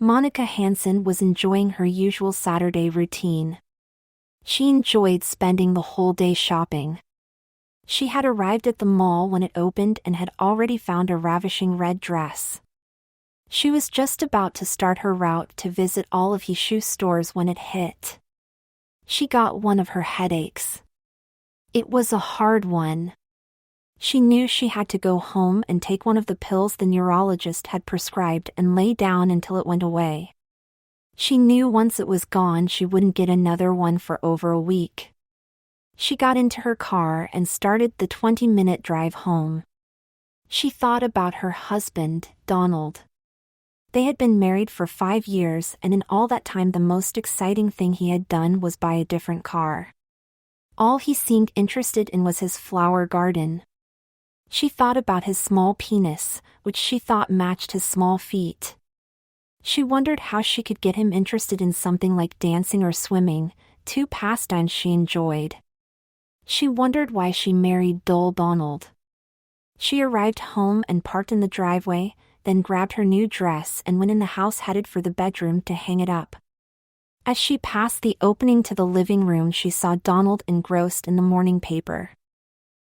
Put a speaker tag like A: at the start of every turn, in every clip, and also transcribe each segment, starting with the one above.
A: Monica Hansen was enjoying her usual Saturday routine. She enjoyed spending the whole day shopping. She had arrived at the mall when it opened and had already found a ravishing red dress. She was just about to start her route to visit all of his shoe stores when it hit. She got one of her headaches. It was a hard one. She knew she had to go home and take one of the pills the neurologist had prescribed and lay down until it went away. She knew once it was gone she wouldn't get another one for over a week. She got into her car and started the 20-minute drive home. She thought about her husband, Donald. They had been married for 5 years, and in all that time the most exciting thing he had done was buy a different car. All he seemed interested in was his flower garden. She thought about his small penis, which she thought matched his small feet. She wondered how she could get him interested in something like dancing or swimming, two pastimes she enjoyed. She wondered why she married dull Donald. She arrived home and parked in the driveway, then grabbed her new dress and went in the house headed for the bedroom to hang it up. As she passed the opening to the living room, she saw Donald engrossed in the morning paper.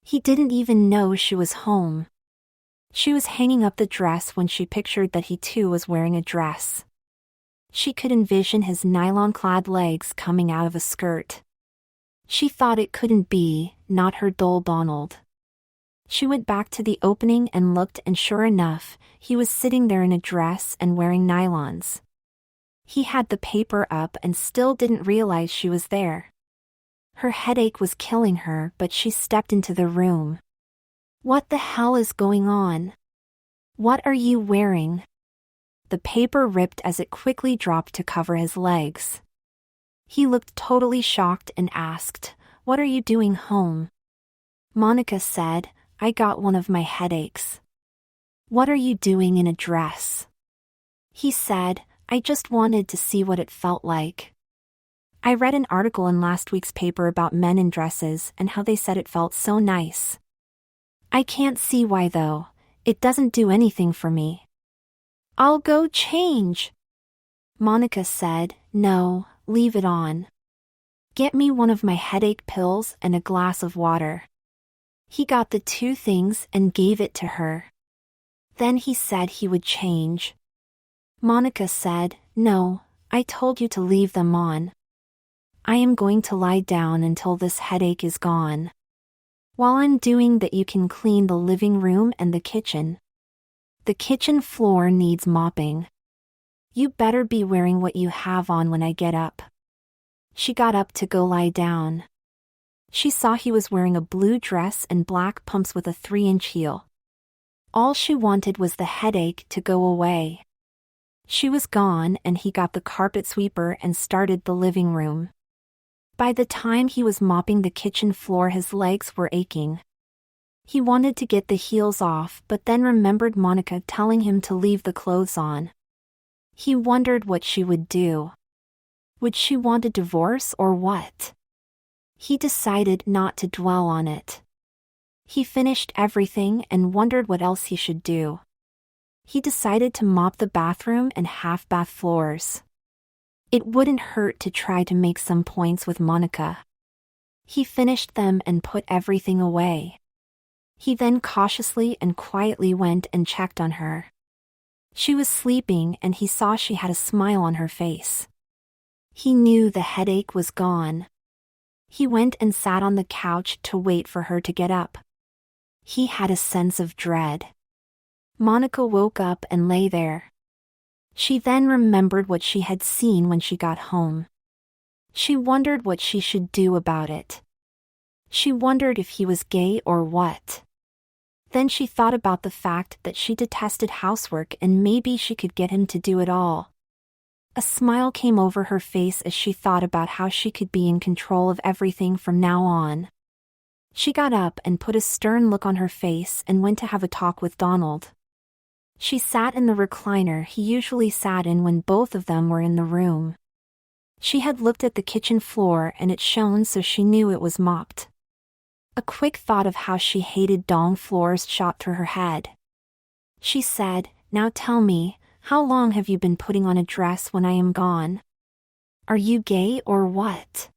A: He didn't even know she was home. She was hanging up the dress when she pictured that he too was wearing a dress. She could envision his nylon-clad legs coming out of a skirt. She thought it couldn't be, not her dull Donald. She went back to the opening and looked, and sure enough, he was sitting there in a dress and wearing nylons. He had the paper up and still didn't realize she was there. Her headache was killing her, but she stepped into the room. "What the hell is going on? What are you wearing?" The paper ripped as it quickly dropped to cover his legs. He looked totally shocked and asked, "What are you doing home?" Monica said, "I got one of my headaches." "What are you doing in a dress?" He said, "I just wanted to see what it felt like. I read an article in last week's paper about men in dresses and how they said it felt so nice. I can't see why though. It doesn't do anything for me." "I'll go change." Monica said, "No, leave it on. Get me one of my headache pills and a glass of water." He got the two things and gave it to her. Then he said he would change. Monica said, "No, I told you to leave them on. I am going to lie down until this headache is gone. While I'm doing that, you can clean the living room and the kitchen. The kitchen floor needs mopping. You better be wearing what you have on when I get up." She got up to go lie down. She saw he was wearing a blue dress and black pumps with a 3-inch heel. All she wanted was the headache to go away. She was gone, and he got the carpet sweeper and started the living room. By the time he was mopping the kitchen floor, his legs were aching. He wanted to get the heels off, but then remembered Monica telling him to leave the clothes on. He wondered what she would do. Would she want a divorce or what? He decided not to dwell on it. He finished everything and wondered what else he should do. He decided to mop the bathroom and half-bath floors. It wouldn't hurt to try to make some points with Monica. He finished them and put everything away. He then cautiously and quietly went and checked on her. She was sleeping, and he saw she had a smile on her face. He knew the headache was gone. He went and sat on the couch to wait for her to get up. He had a sense of dread. Monica woke up and lay there. She then remembered what she had seen when she got home. She wondered what she should do about it. She wondered if he was gay or what. Then she thought about the fact that she detested housework and maybe she could get him to do it all. A smile came over her face as she thought about how she could be in control of everything from now on. She got up and put a stern look on her face and went to have a talk with Donald. She sat in the recliner he usually sat in when both of them were in the room. She had looked at the kitchen floor and it shone, so she knew it was mopped. A quick thought of how she hated dong floors shot through her head. She said, "Now tell me, How long have you been putting on a dress when I am gone? Are you gay or what?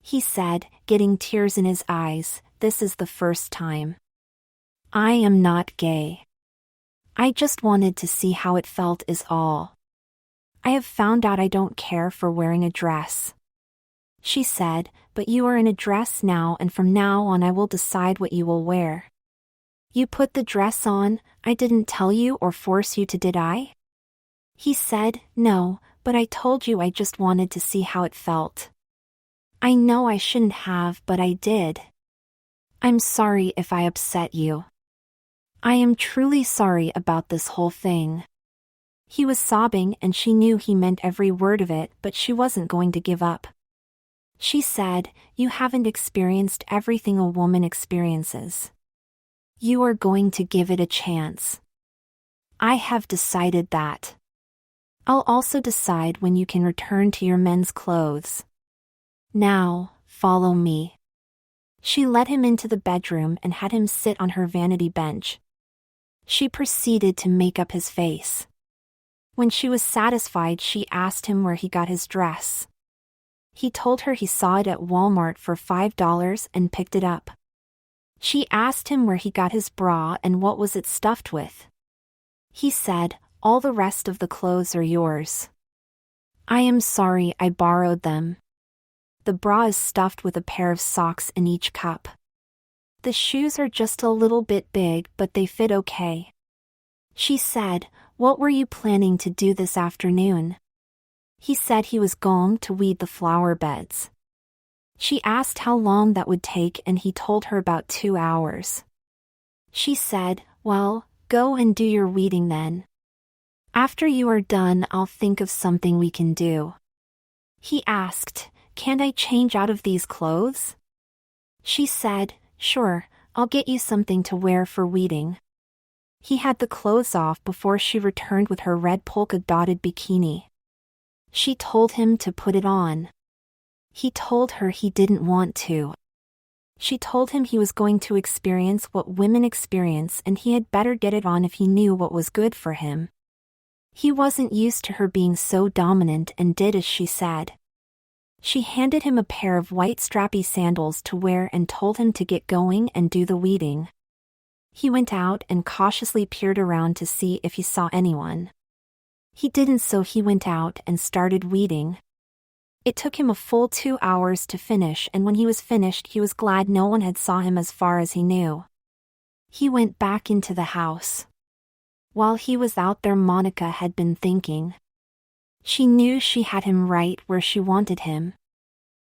A: He said, getting tears in his eyes. This is the first time. I am not gay. I just wanted to see how it felt is all. I have found out I don't care for wearing a dress. She said, but you are in a dress now, and from now on I will decide what you will wear. You put the dress on. I didn't tell you or force you to, did I? He said, no, but I told you I just wanted to see how it felt. I know I shouldn't have, but I did. I'm sorry if I upset you. I am truly sorry about this whole thing. He was sobbing and she knew he meant every word of it, but she wasn't going to give up. She said, you haven't experienced everything a woman experiences. You are going to give it a chance. I have decided that. I'll also decide when you can return to your men's clothes. Now, follow me. She led him into the bedroom and had him sit on her vanity bench. She proceeded to make up his face. When she was satisfied, she asked him where he got his dress. He told her he saw it at Walmart for $5 and picked it up. She asked him where he got his bra and what was it stuffed with. He said, all the rest of the clothes are yours. I am sorry, I borrowed them. The bra is stuffed with a pair of socks in each cup. The shoes are just a little bit big, but they fit okay. She said, what were you planning to do this afternoon? He said he was going to weed the flower beds. She asked how long that would take and he told her about 2 hours. She said, well, go and do your weeding then. After you are done, I'll think of something we can do. He asked, can't I change out of these clothes? She said, sure, I'll get you something to wear for weeding. He had the clothes off before she returned with her red polka-dotted bikini. She told him to put it on. He told her he didn't want to. She told him he was going to experience what women experience and he had better get it on if he knew what was good for him. He wasn't used to her being so dominant and did as she said. She handed him a pair of white strappy sandals to wear and told him to get going and do the weeding. He went out and cautiously peered around to see if he saw anyone. He didn't, so he went out and started weeding. It took him a full 2 hours to finish, and when he was finished he was glad no one had saw him as far as he knew. He went back into the house. While he was out there, Monica had been thinking. She knew she had him right where she wanted him.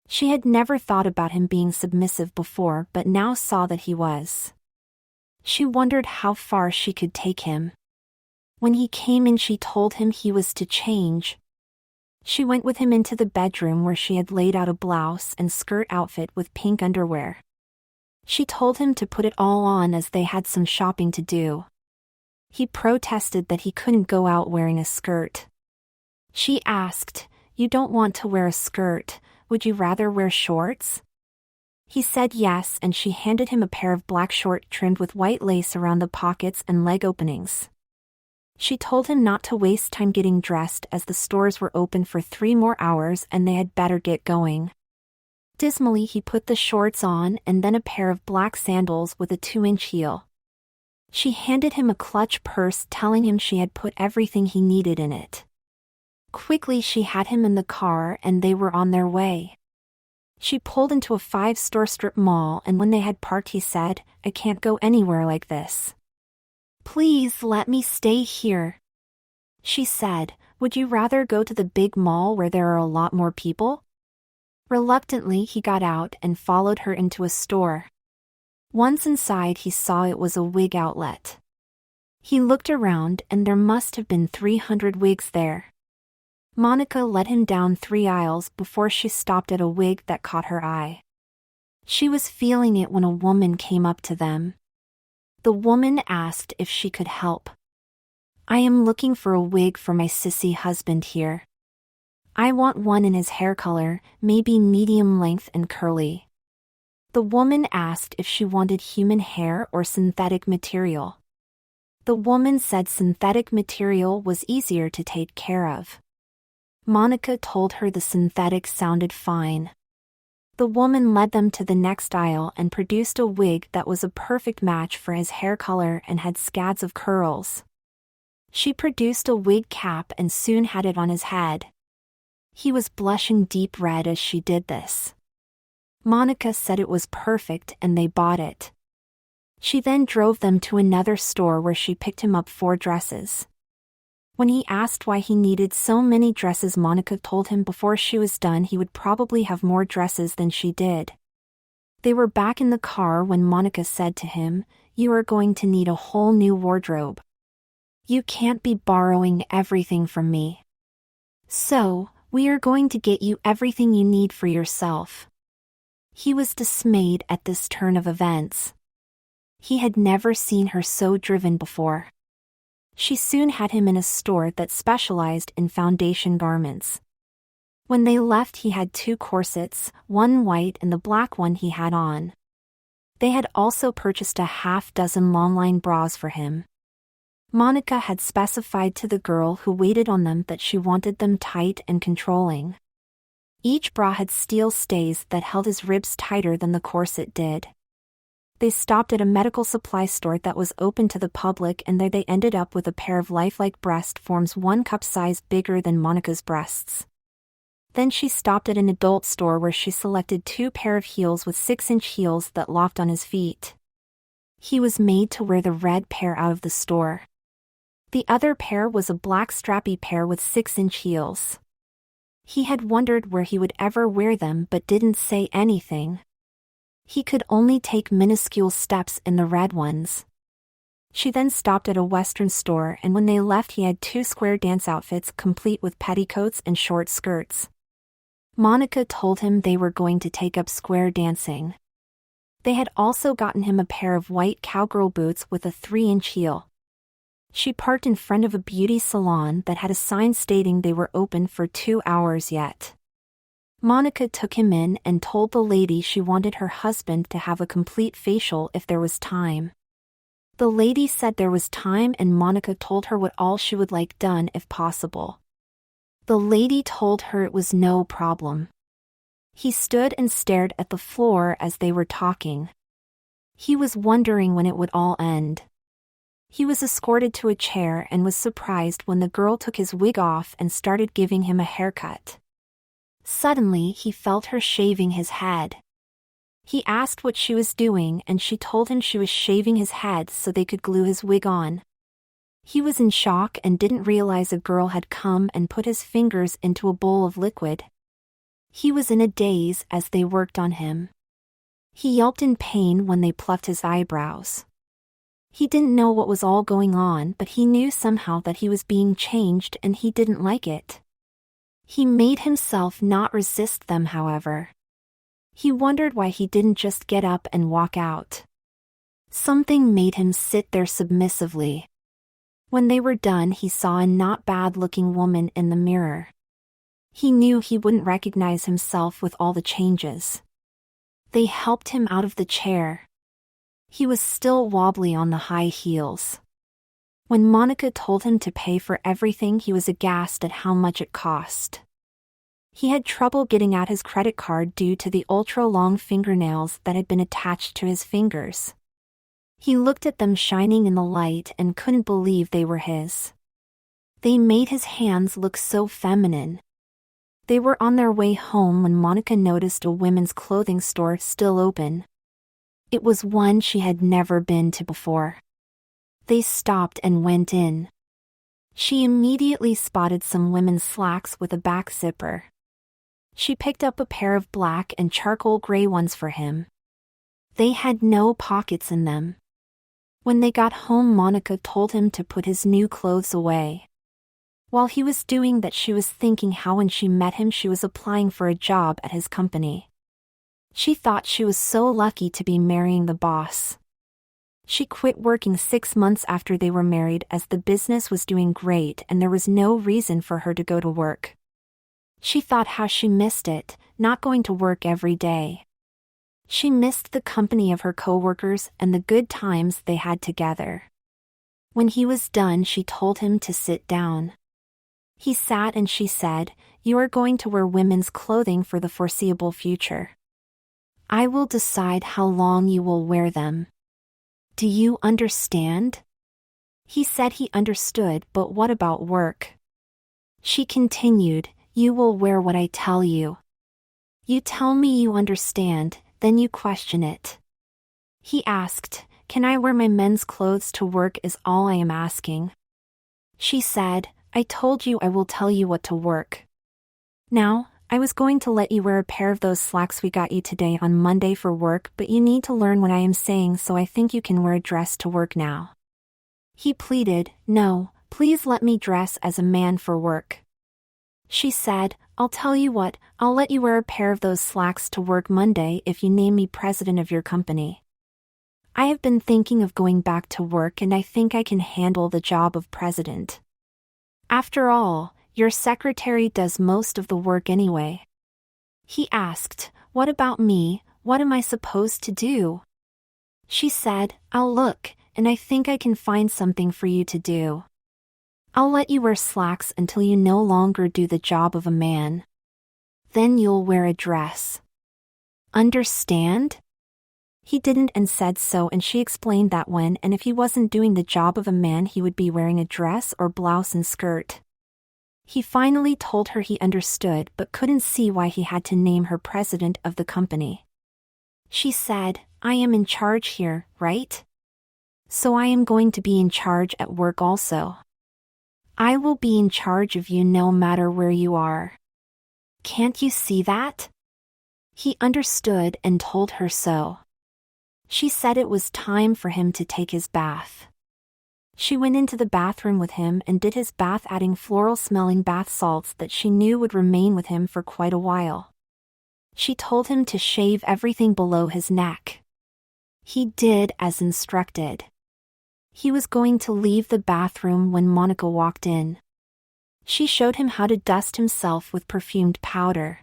A: She had never thought about him being submissive before, but now saw that he was. She wondered how far she could take him. When he came in, she told him he was to change. She went with him into the bedroom where she had laid out a blouse and skirt outfit with pink underwear. She told him to put it all on as they had some shopping to do. He protested that he couldn't go out wearing a skirt. She asked, you don't want to wear a skirt, would you rather wear shorts? He said yes, and she handed him a pair of black shorts trimmed with white lace around the pockets and leg openings. She told him not to waste time getting dressed as the stores were open for 3 more hours and they had better get going. Dismally, he put the shorts on and then a pair of black sandals with a 2-inch heel. She handed him a clutch purse, telling him she had put everything he needed in it. Quickly she had him in the car and they were on their way. She pulled into a 5-store strip mall, and when they had parked he said, I can't go anywhere like this. Please let me stay here. She said, would you rather go to the big mall where there are a lot more people? Reluctantly he got out and followed her into a store. Once inside he saw it was a wig outlet. He looked around and there must have been 300 wigs there. Monica led him down 3 aisles before she stopped at a wig that caught her eye. She was feeling it when a woman came up to them. The woman asked if she could help. I am looking for a wig for my sissy husband here. I want one in his hair color, maybe medium length and curly. The woman asked if she wanted human hair or synthetic material. The woman said synthetic material was easier to take care of. Monica told her the synthetic sounded fine. The woman led them to the next aisle and produced a wig that was a perfect match for his hair color and had scads of curls. She produced a wig cap and soon had it on his head. He was blushing deep red as she did this. Monica said it was perfect and they bought it. She then drove them to another store where she picked him up 4 dresses. When he asked why he needed so many dresses, Monica told him before she was done he would probably have more dresses than she did. They were back in the car when Monica said to him, "You are going to need a whole new wardrobe. You can't be borrowing everything from me. So, we are going to get you everything you need for yourself." He was dismayed at this turn of events. He had never seen her so driven before. She soon had him in a store that specialized in foundation garments. When they left, he had 2 corsets, one white and the black one he had on. They had also purchased a half-dozen long-line bras for him. Monica had specified to the girl who waited on them that she wanted them tight and controlling. Each bra had steel stays that held his ribs tighter than the corset did. They stopped at a medical supply store that was open to the public, and there they ended up with a pair of lifelike breast forms 1 cup size bigger than Monica's breasts. Then she stopped at an adult store where she selected 2 pair of heels with 6-inch heels that locked on his feet. He was made to wear the red pair out of the store. The other pair was a black strappy pair with 6-inch heels. He had wondered where he would ever wear them but didn't say anything. He could only take minuscule steps in the red ones. She then stopped at a Western store, and when they left he had 2 square dance outfits complete with petticoats and short skirts. Monica told him they were going to take up square dancing. They had also gotten him a pair of white cowgirl boots with a 3-inch heel. She parked in front of a beauty salon that had a sign stating they were open for 2 hours yet. Monica took him in and told the lady she wanted her husband to have a complete facial if there was time. The lady said there was time, and Monica told her what all she would like done if possible. The lady told her it was no problem. He stood and stared at the floor as they were talking. He was wondering when it would all end. He was escorted to a chair and was surprised when the girl took his wig off and started giving him a haircut. Suddenly he felt her shaving his head. He asked what she was doing, and she told him she was shaving his head so they could glue his wig on. He was in shock and didn't realize a girl had come and put his fingers into a bowl of liquid. He was in a daze as they worked on him. He yelped in pain when they plucked his eyebrows. He didn't know what was all going on, but he knew somehow that he was being changed and he didn't like it. He made himself not resist them, however. He wondered why he didn't just get up and walk out. Something made him sit there submissively. When they were done, he saw a not bad-looking woman in the mirror. He knew he wouldn't recognize himself with all the changes. They helped him out of the chair. He was still wobbly on the high heels. When Monica told him to pay for everything, he was aghast at how much it cost. He had trouble getting out his credit card due to the ultra-long fingernails that had been attached to his fingers. He looked at them shining in the light and couldn't believe they were his. They made his hands look so feminine. They were on their way home when Monica noticed a women's clothing store still open. It was one she had never been to before. They stopped and went in. She immediately spotted some women's slacks with a back zipper. She picked up a pair of black and charcoal gray ones for him. They had no pockets in them. When they got home, Monica told him to put his new clothes away. While he was doing that, she was thinking how when she met him she was applying for a job at his company. She thought she was so lucky to be marrying the boss. She quit working 6 months after they were married as the business was doing great and there was no reason for her to go to work. She thought how she missed it, not going to work every day. She missed the company of her coworkers and the good times they had together. When he was done, she told him to sit down. He sat and she said, "You are going to wear women's clothing for the foreseeable future. I will decide how long you will wear them. Do you understand?" He said he understood, but what about work? She continued, "You will wear what I tell you. You tell me you understand, then you question it." He asked, "Can I wear my men's clothes to work is all I am asking." She said, "I told you I will tell you what to work. Now, I was going to let you wear a pair of those slacks we got you today on Monday for work, but you need to learn what I am saying, so I think you can wear a dress to work now." He pleaded, "No, please let me dress as a man for work." She said, "I'll tell you what, I'll let you wear a pair of those slacks to work Monday if you name me president of your company. I have been thinking of going back to work and I think I can handle the job of president. After all, your secretary does most of the work anyway." He asked, "What about me, what am I supposed to do?" She said, "I'll look, and I think I can find something for you to do. I'll let you wear slacks until you no longer do the job of a man. Then you'll wear a dress. Understand?" He didn't and said so, and she explained that when and if he wasn't doing the job of a man he would be wearing a dress or blouse and skirt. He finally told her he understood but couldn't see why he had to name her president of the company. She said, "I am in charge here, right? So I am going to be in charge at work also. I will be in charge of you no matter where you are. Can't you see that?" He understood and told her so. She said it was time for him to take his bath. She went into the bathroom with him and did his bath, adding floral-smelling bath salts that she knew would remain with him for quite a while. She told him to shave everything below his neck. He did as instructed. He was going to leave the bathroom when Monica walked in. She showed him how to dust himself with perfumed powder.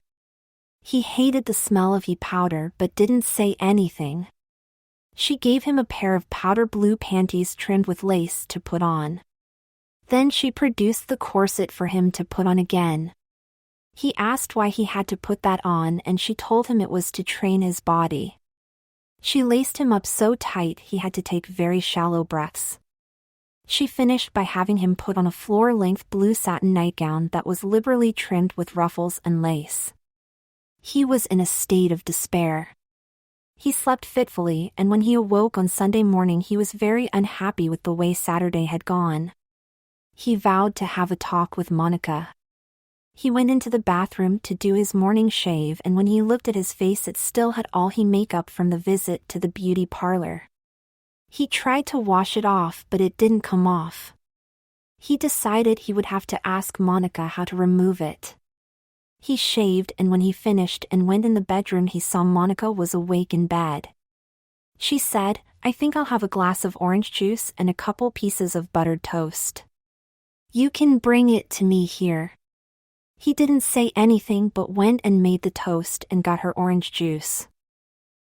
A: He hated the smell of powder but didn't say anything. She gave him a pair of powder blue panties trimmed with lace to put on. Then she produced the corset for him to put on again. He asked why he had to put that on and she told him it was to train his body. She laced him up so tight he had to take very shallow breaths. She finished by having him put on a floor-length blue satin nightgown that was liberally trimmed with ruffles and lace. He was in a state of despair. He slept fitfully, and when he awoke on Sunday morning he was very unhappy with the way Saturday had gone. He vowed to have a talk with Monica. He went into the bathroom to do his morning shave, and when he looked at his face it still had all his makeup from the visit to the beauty parlor. He tried to wash it off but it didn't come off. He decided he would have to ask Monica how to remove it. He shaved, and when he finished and went in the bedroom he saw Monica was awake in bed. She said, "I think I'll have a glass of orange juice and a couple pieces of buttered toast. You can bring it to me here." He didn't say anything but went and made the toast and got her orange juice.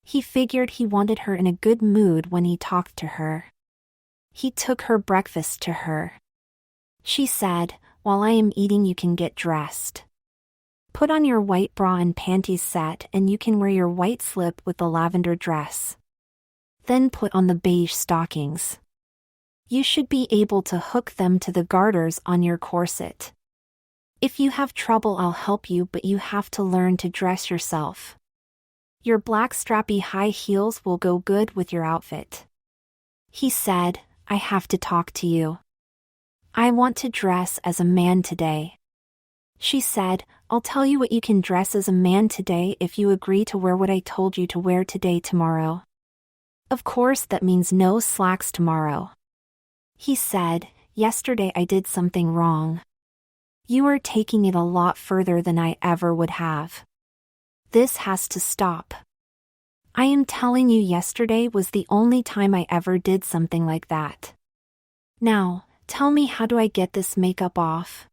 A: He figured he wanted her in a good mood when he talked to her. He took her breakfast to her. She said, "While I am eating you can get dressed. Put on your white bra and panties set and you can wear your white slip with the lavender dress. Then put on the beige stockings. You should be able to hook them to the garters on your corset. If you have trouble I'll help you, but you have to learn to dress yourself. Your black strappy high heels will go good with your outfit." He said, "I have to talk to you. I want to dress as a man today." She said, "I'll tell you what, you can dress as a man today if you agree to wear what I told you to wear today tomorrow. Of course that means no slacks tomorrow." He said, "Yesterday I did something wrong. You are taking it a lot further than I ever would have. This has to stop. I am telling you, yesterday was the only time I ever did something like that. Now, tell me, how do I get this makeup off?"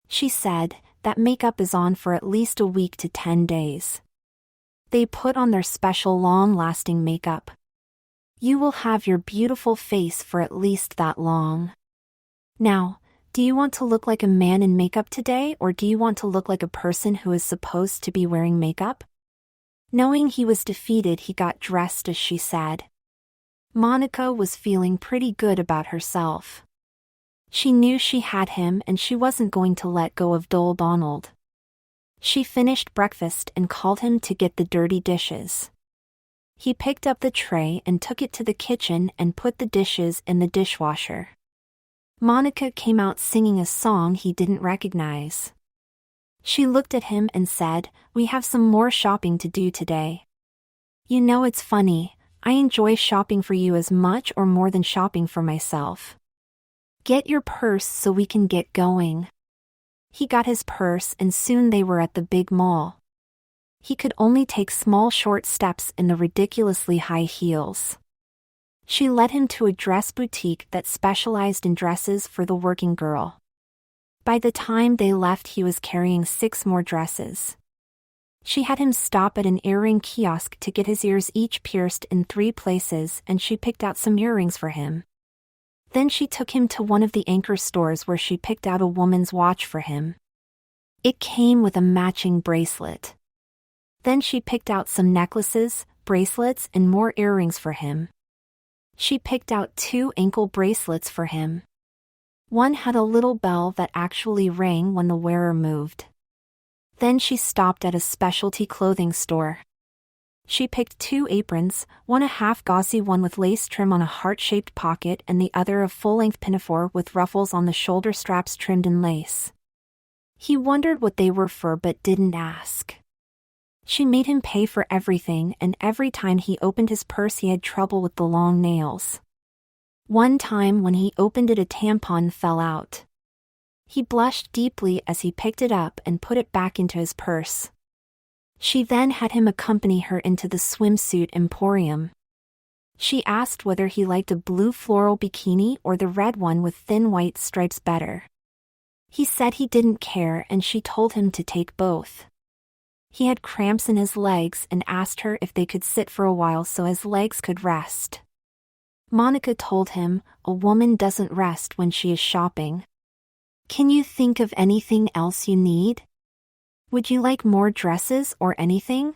A: She said, "That makeup is on for at least a week to 10 days. They put on their special long-lasting makeup. You will have your beautiful face for at least that long. Now, do you want to look like a man in makeup today, or do you want to look like a person who is supposed to be wearing makeup? Knowing he was defeated, he got dressed as she said. Monica was feeling pretty good about herself. She knew she had him and she wasn't going to let go of Dole Donald. She finished breakfast and called him to get the dirty dishes. He picked up the tray and took it to the kitchen and put the dishes in the dishwasher. Monica came out singing a song he didn't recognize. She looked at him and said, "We have some more shopping to do today. You know, it's funny, I enjoy shopping for you as much or more than shopping for myself. Get your purse so we can get going." He got his purse and soon they were at the big mall. He could only take small short steps in the ridiculously high heels. She led him to a dress boutique that specialized in dresses for the working girl. By the time they left, he was carrying 6 more dresses. She had him stop at an earring kiosk to get his ears each pierced in 3 places, and she picked out some earrings for him. Then she took him to one of the anchor stores where she picked out a woman's watch for him. It came with a matching bracelet. Then she picked out some necklaces, bracelets, and more earrings for him. She picked out 2 ankle bracelets for him. One had a little bell that actually rang when the wearer moved. Then she stopped at a specialty clothing store. She picked 2 aprons, one a half gauzy one with lace trim on a heart-shaped pocket and the other a full-length pinafore with ruffles on the shoulder straps trimmed in lace. He wondered what they were for but didn't ask. She made him pay for everything, and every time he opened his purse he had trouble with the long nails. One time when he opened it, a tampon fell out. He blushed deeply as he picked it up and put it back into his purse. She then had him accompany her into the swimsuit emporium. She asked whether he liked a blue floral bikini or the red one with thin white stripes better. He said he didn't care, and she told him to take both. He had cramps in his legs and asked her if they could sit for a while so his legs could rest. Monica told him, "A woman doesn't rest when she is shopping. Can you think of anything else you need? Would you like more dresses or anything?"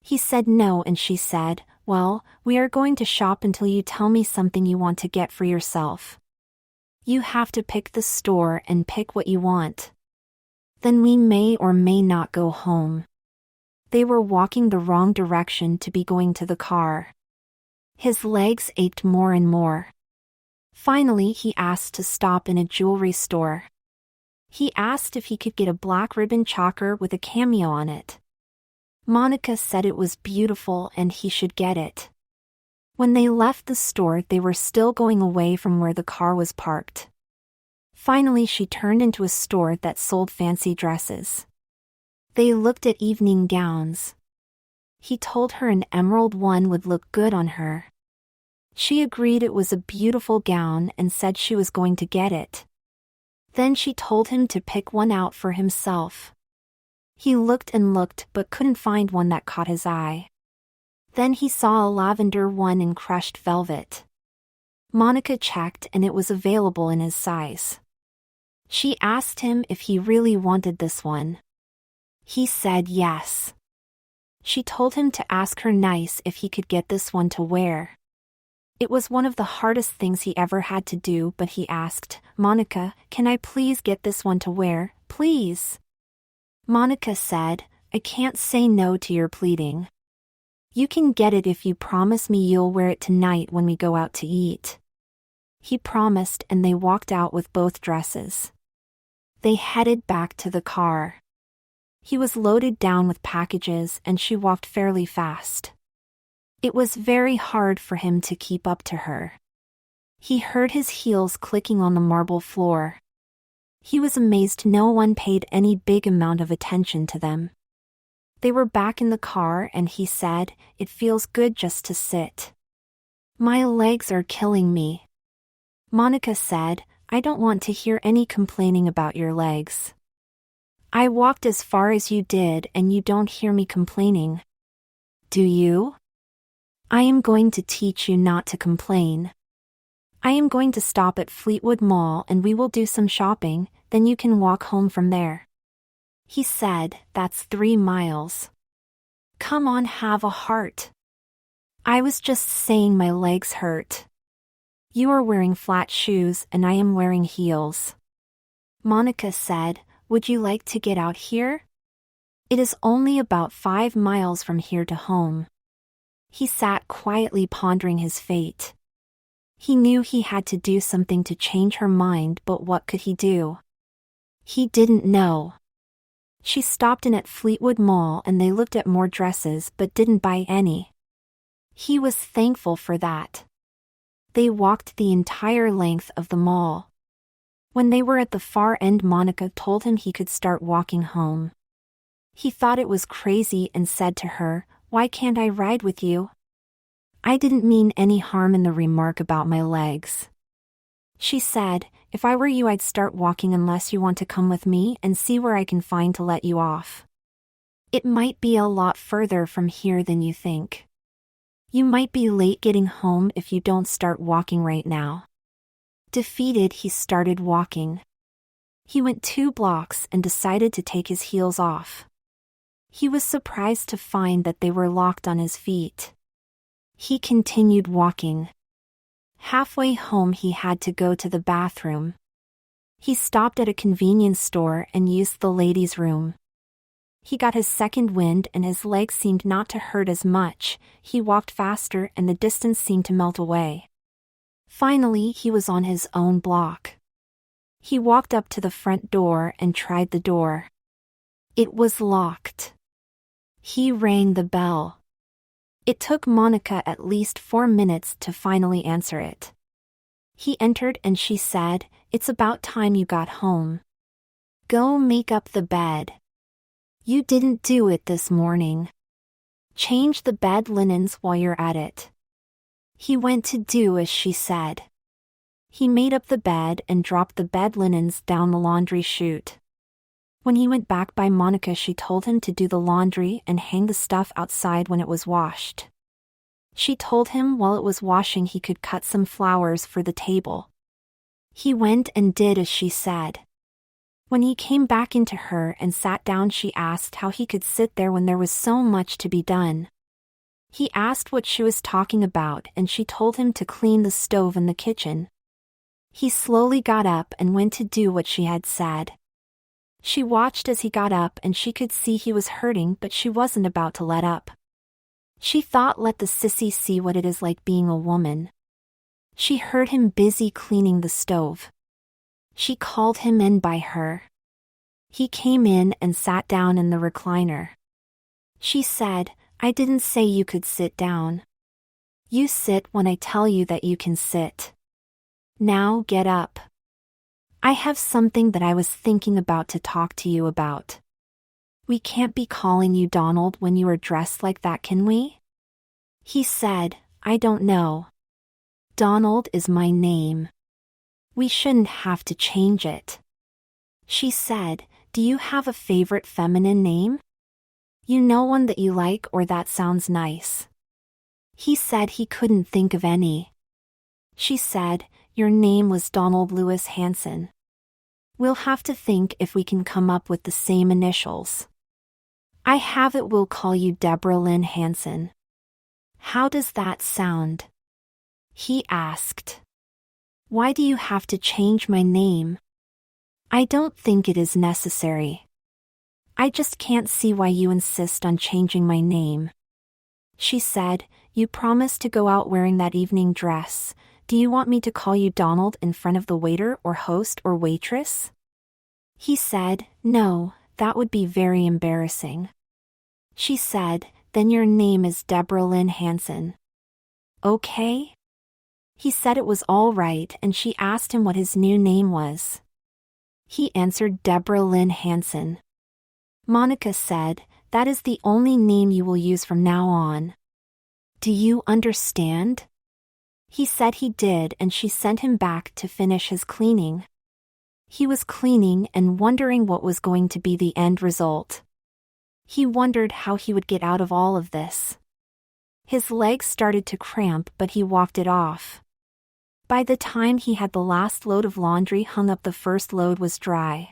A: He said no, and she said, "Well, we are going to shop until you tell me something you want to get for yourself. You have to pick the store and pick what you want. Then we may or may not go home." They were walking the wrong direction to be going to the car. His legs ached more and more. Finally, he asked to stop in a jewelry store. He asked if he could get a black ribbon choker with a cameo on it. Monica said it was beautiful and he should get it. When they left the store, they were still going away from where the car was parked. Finally, she turned into a store that sold fancy dresses. They looked at evening gowns. He told her an emerald one would look good on her. She agreed it was a beautiful gown and said she was going to get it. Then she told him to pick one out for himself. He looked and looked but couldn't find one that caught his eye. Then he saw a lavender one in crushed velvet. Monica checked and it was available in his size. She asked him if he really wanted this one. He said yes. She told him to ask her nice if he could get this one to wear. It was one of the hardest things he ever had to do, but he asked, "Monica, can I please get this one to wear, please?" Monica said, "I can't say no to your pleading. You can get it if you promise me you'll wear it tonight when we go out to eat." He promised, and they walked out with both dresses. They headed back to the car. He was loaded down with packages and she walked fairly fast. It was very hard for him to keep up to her. He heard his heels clicking on the marble floor. He was amazed no one paid any big amount of attention to them. They were back in the car and he said, "It feels good just to sit. My legs are killing me." Monica said, "I don't want to hear any complaining about your legs. I walked as far as you did and you don't hear me complaining. Do you?" I am going to teach you not to complain. I am going to stop at Fleetwood Mall and we will do some shopping, then you can walk home from there. He said, that's 3 miles. Come on, have a heart. I was just saying my legs hurt. You are wearing flat shoes and I am wearing heels. Monica said, would you like to get out here? It is only about 5 miles from here to home. He sat quietly pondering his fate. He knew he had to do something to change her mind, but what could he do? He didn't know. She stopped in at Fleetwood Mall and they looked at more dresses but didn't buy any. He was thankful for that. They walked the entire length of the mall. When they were at the far end, Monica told him he could start walking home. He thought it was crazy and said to her, why can't I ride with you? I didn't mean any harm in the remark about my legs. She said, if I were you I'd start walking unless you want to come with me and see where I can find to let you off. It might be a lot further from here than you think. You might be late getting home if you don't start walking right now. Defeated, he started walking. He went 2 blocks and decided to take his heels off. He was surprised to find that they were locked on his feet. He continued walking. Halfway home he had to go to the bathroom. He stopped at a convenience store and used the ladies' room. He got his second wind and his legs seemed not to hurt as much. He walked faster and the distance seemed to melt away. Finally, he was on his own block. He walked up to the front door and tried the door. It was locked. He rang the bell. It took Monica at least 4 minutes to finally answer it. He entered and she said, it's about time you got home. Go make up the bed. You didn't do it this morning. Change the bed linens while you're at it. He went to do as she said. He made up the bed and dropped the bed linens down the laundry chute. When he went back by Monica, she told him to do the laundry and hang the stuff outside when it was washed. She told him while it was washing he could cut some flowers for the table. He went and did as she said. When he came back into her and sat down, she asked how he could sit there when there was so much to be done. He asked what she was talking about and she told him to clean the stove in the kitchen. He slowly got up and went to do what she had said. She watched as he got up and she could see he was hurting, but she wasn't about to let up. She thought, let the sissy see what it is like being a woman. She heard him busy cleaning the stove. She called him in by her. He came in and sat down in the recliner. She said, I didn't say you could sit down. You sit when I tell you that you can sit. Now get up. I have something that I was thinking about to talk to you about. We can't be calling you Donald when you are dressed like that, can we? He said, I don't know. Donald is my name. We shouldn't have to change it. She said, do you have a favorite feminine name? You know one that you like or that sounds nice? He said he couldn't think of any. She said, your name was Donald Lewis Hanson. We'll have to think if we can come up with the same initials. I have it, we'll call you Deborah Lynn Hanson. How does that sound? He asked. Why do you have to change my name? I don't think it is necessary. I just can't see why you insist on changing my name. She said, you promised to go out wearing that evening dress. Do you want me to call you Donald in front of the waiter or host or waitress? He said, no, that would be very embarrassing. She said, then your name is Deborah Lynn Hanson. Okay? He said it was all right and she asked him what his new name was. He answered Deborah Lynn Hanson. Monica said, that is the only name you will use from now on. Do you understand? He said he did and she sent him back to finish his cleaning. He was cleaning and wondering what was going to be the end result. He wondered how he would get out of all of this. His legs started to cramp, but he walked it off. By the time he had the last load of laundry hung up, the first load was dry.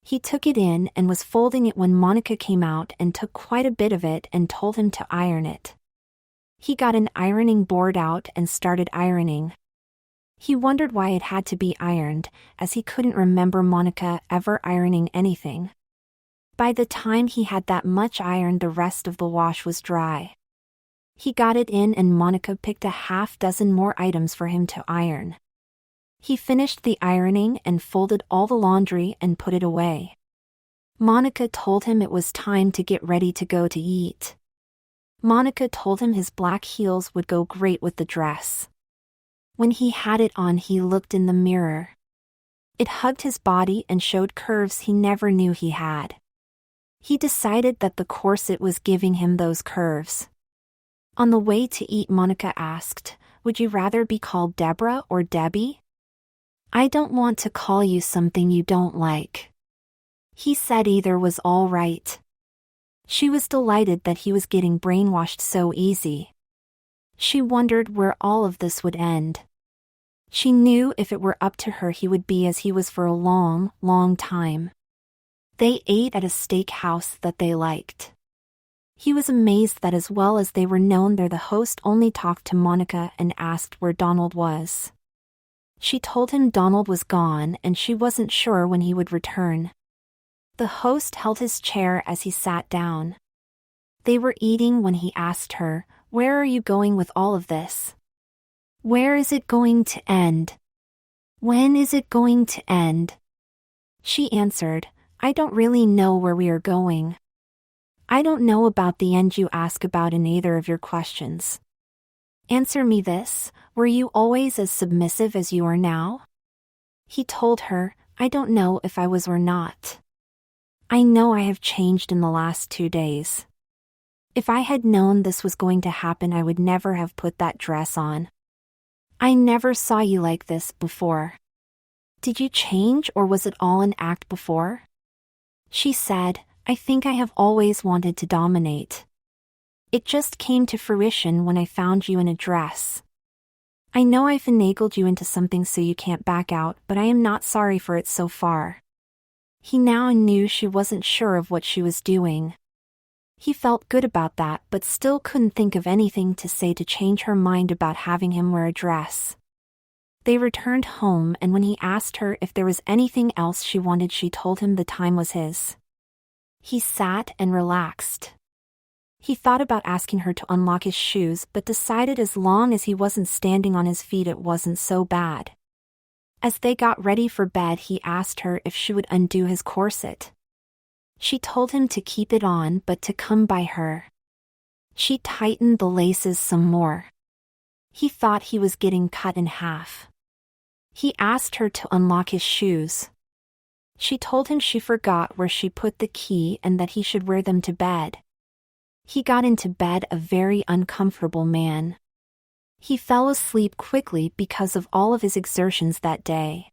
A: He took it in and was folding it when Monica came out and took quite a bit of it and told him to iron it. He got an ironing board out and started ironing. He wondered why it had to be ironed, as he couldn't remember Monica ever ironing anything. By the time he had that much ironed, the rest of the wash was dry. He got it in and Monica picked a half-dozen more items for him to iron. He finished the ironing and folded all the laundry and put it away. Monica told him it was time to get ready to go to eat. Monica told him his black heels would go great with the dress. When he had it on, he looked in the mirror. It hugged his body and showed curves he never knew he had. He decided that the corset was giving him those curves. On the way to eat, Monica asked, "Would you rather be called Deborah or Debbie?" "I don't want to call you something you don't like." He said either was all right. She was delighted that he was getting brainwashed so easy. She wondered where all of this would end. She knew if it were up to her, he would be as he was for a long, long time. They ate at a steakhouse that they liked. He was amazed that as well as they were known there, the host only talked to Monica and asked where Donald was. She told him Donald was gone and she wasn't sure when he would return. The host held his chair as he sat down. They were eating when he asked her, "Where are you going with all of this? Where is it going to end? When is it going to end?" She answered, "I don't really know where we are going. I don't know about the end you ask about in either of your questions. Answer me this, were you always as submissive as you are now?" He told her, "I don't know if I was or not. I know I have changed in the last 2 days. If I had known this was going to happen, I would never have put that dress on. I never saw you like this before. Did you change or was it all an act before?" She said, "I think I have always wanted to dominate. It just came to fruition when I found you in a dress. I know I finagled you into something so you can't back out, but I am not sorry for it so far." He now knew she wasn't sure of what she was doing. He felt good about that, but still couldn't think of anything to say to change her mind about having him wear a dress. They returned home, and when he asked her if there was anything else she wanted, she told him the time was his. He sat and relaxed. He thought about asking her to unlock his shoes, but decided as long as he wasn't standing on his feet it wasn't so bad. As they got ready for bed, he asked her if she would undo his corset. She told him to keep it on but to come by her. She tightened the laces some more. He thought he was getting cut in half. He asked her to unlock his shoes. She told him she forgot where she put the key and that he should wear them to bed. He got into bed a very uncomfortable man. He fell asleep quickly because of all of his exertions that day.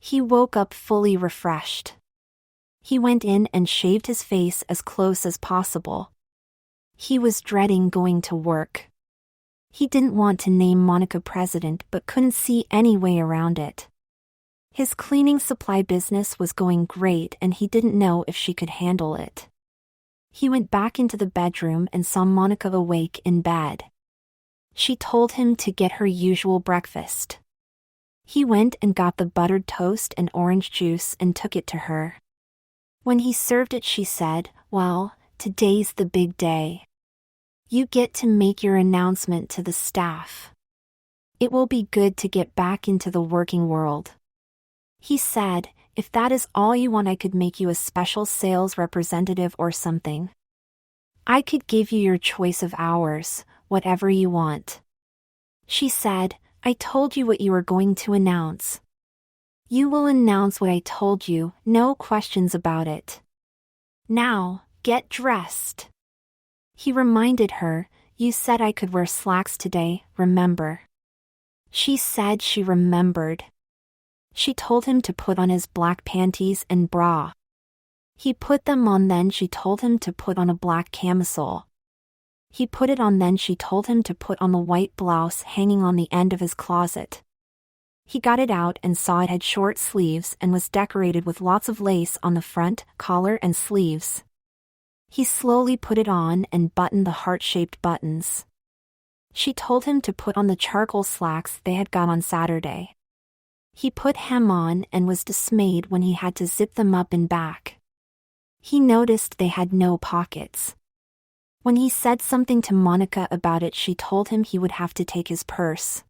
A: He woke up fully refreshed. He went in and shaved his face as close as possible. He was dreading going to work. He didn't want to name Monica president but couldn't see any way around it. His cleaning supply business was going great and he didn't know if she could handle it. He went back into the bedroom and saw Monica awake in bed. She told him to get her usual breakfast. He went and got the buttered toast and orange juice and took it to her. When he served it, she said, "Well, today's the big day. You get to make your announcement to the staff. It will be good to get back into the working world." He said, "If that is all you want, I could make you a special sales representative or something. I could give you your choice of hours, whatever you want." She said, "I told you what you were going to announce. You will announce what I told you, no questions about it. Now, get dressed." He reminded her, "You said I could wear slacks today, remember?" She said she remembered. She told him to put on his black panties and bra. He put them on, then she told him to put on a black camisole. He put it on, then she told him to put on the white blouse hanging on the end of his closet. He got it out and saw it had short sleeves and was decorated with lots of lace on the front, collar and sleeves. He slowly put it on and buttoned the heart-shaped buttons. She told him to put on the charcoal slacks they had got on Saturday. He put hem on and was dismayed when he had to zip them up and back. He noticed they had no pockets. When he said something to Monica about it, she told him he would have to take his purse.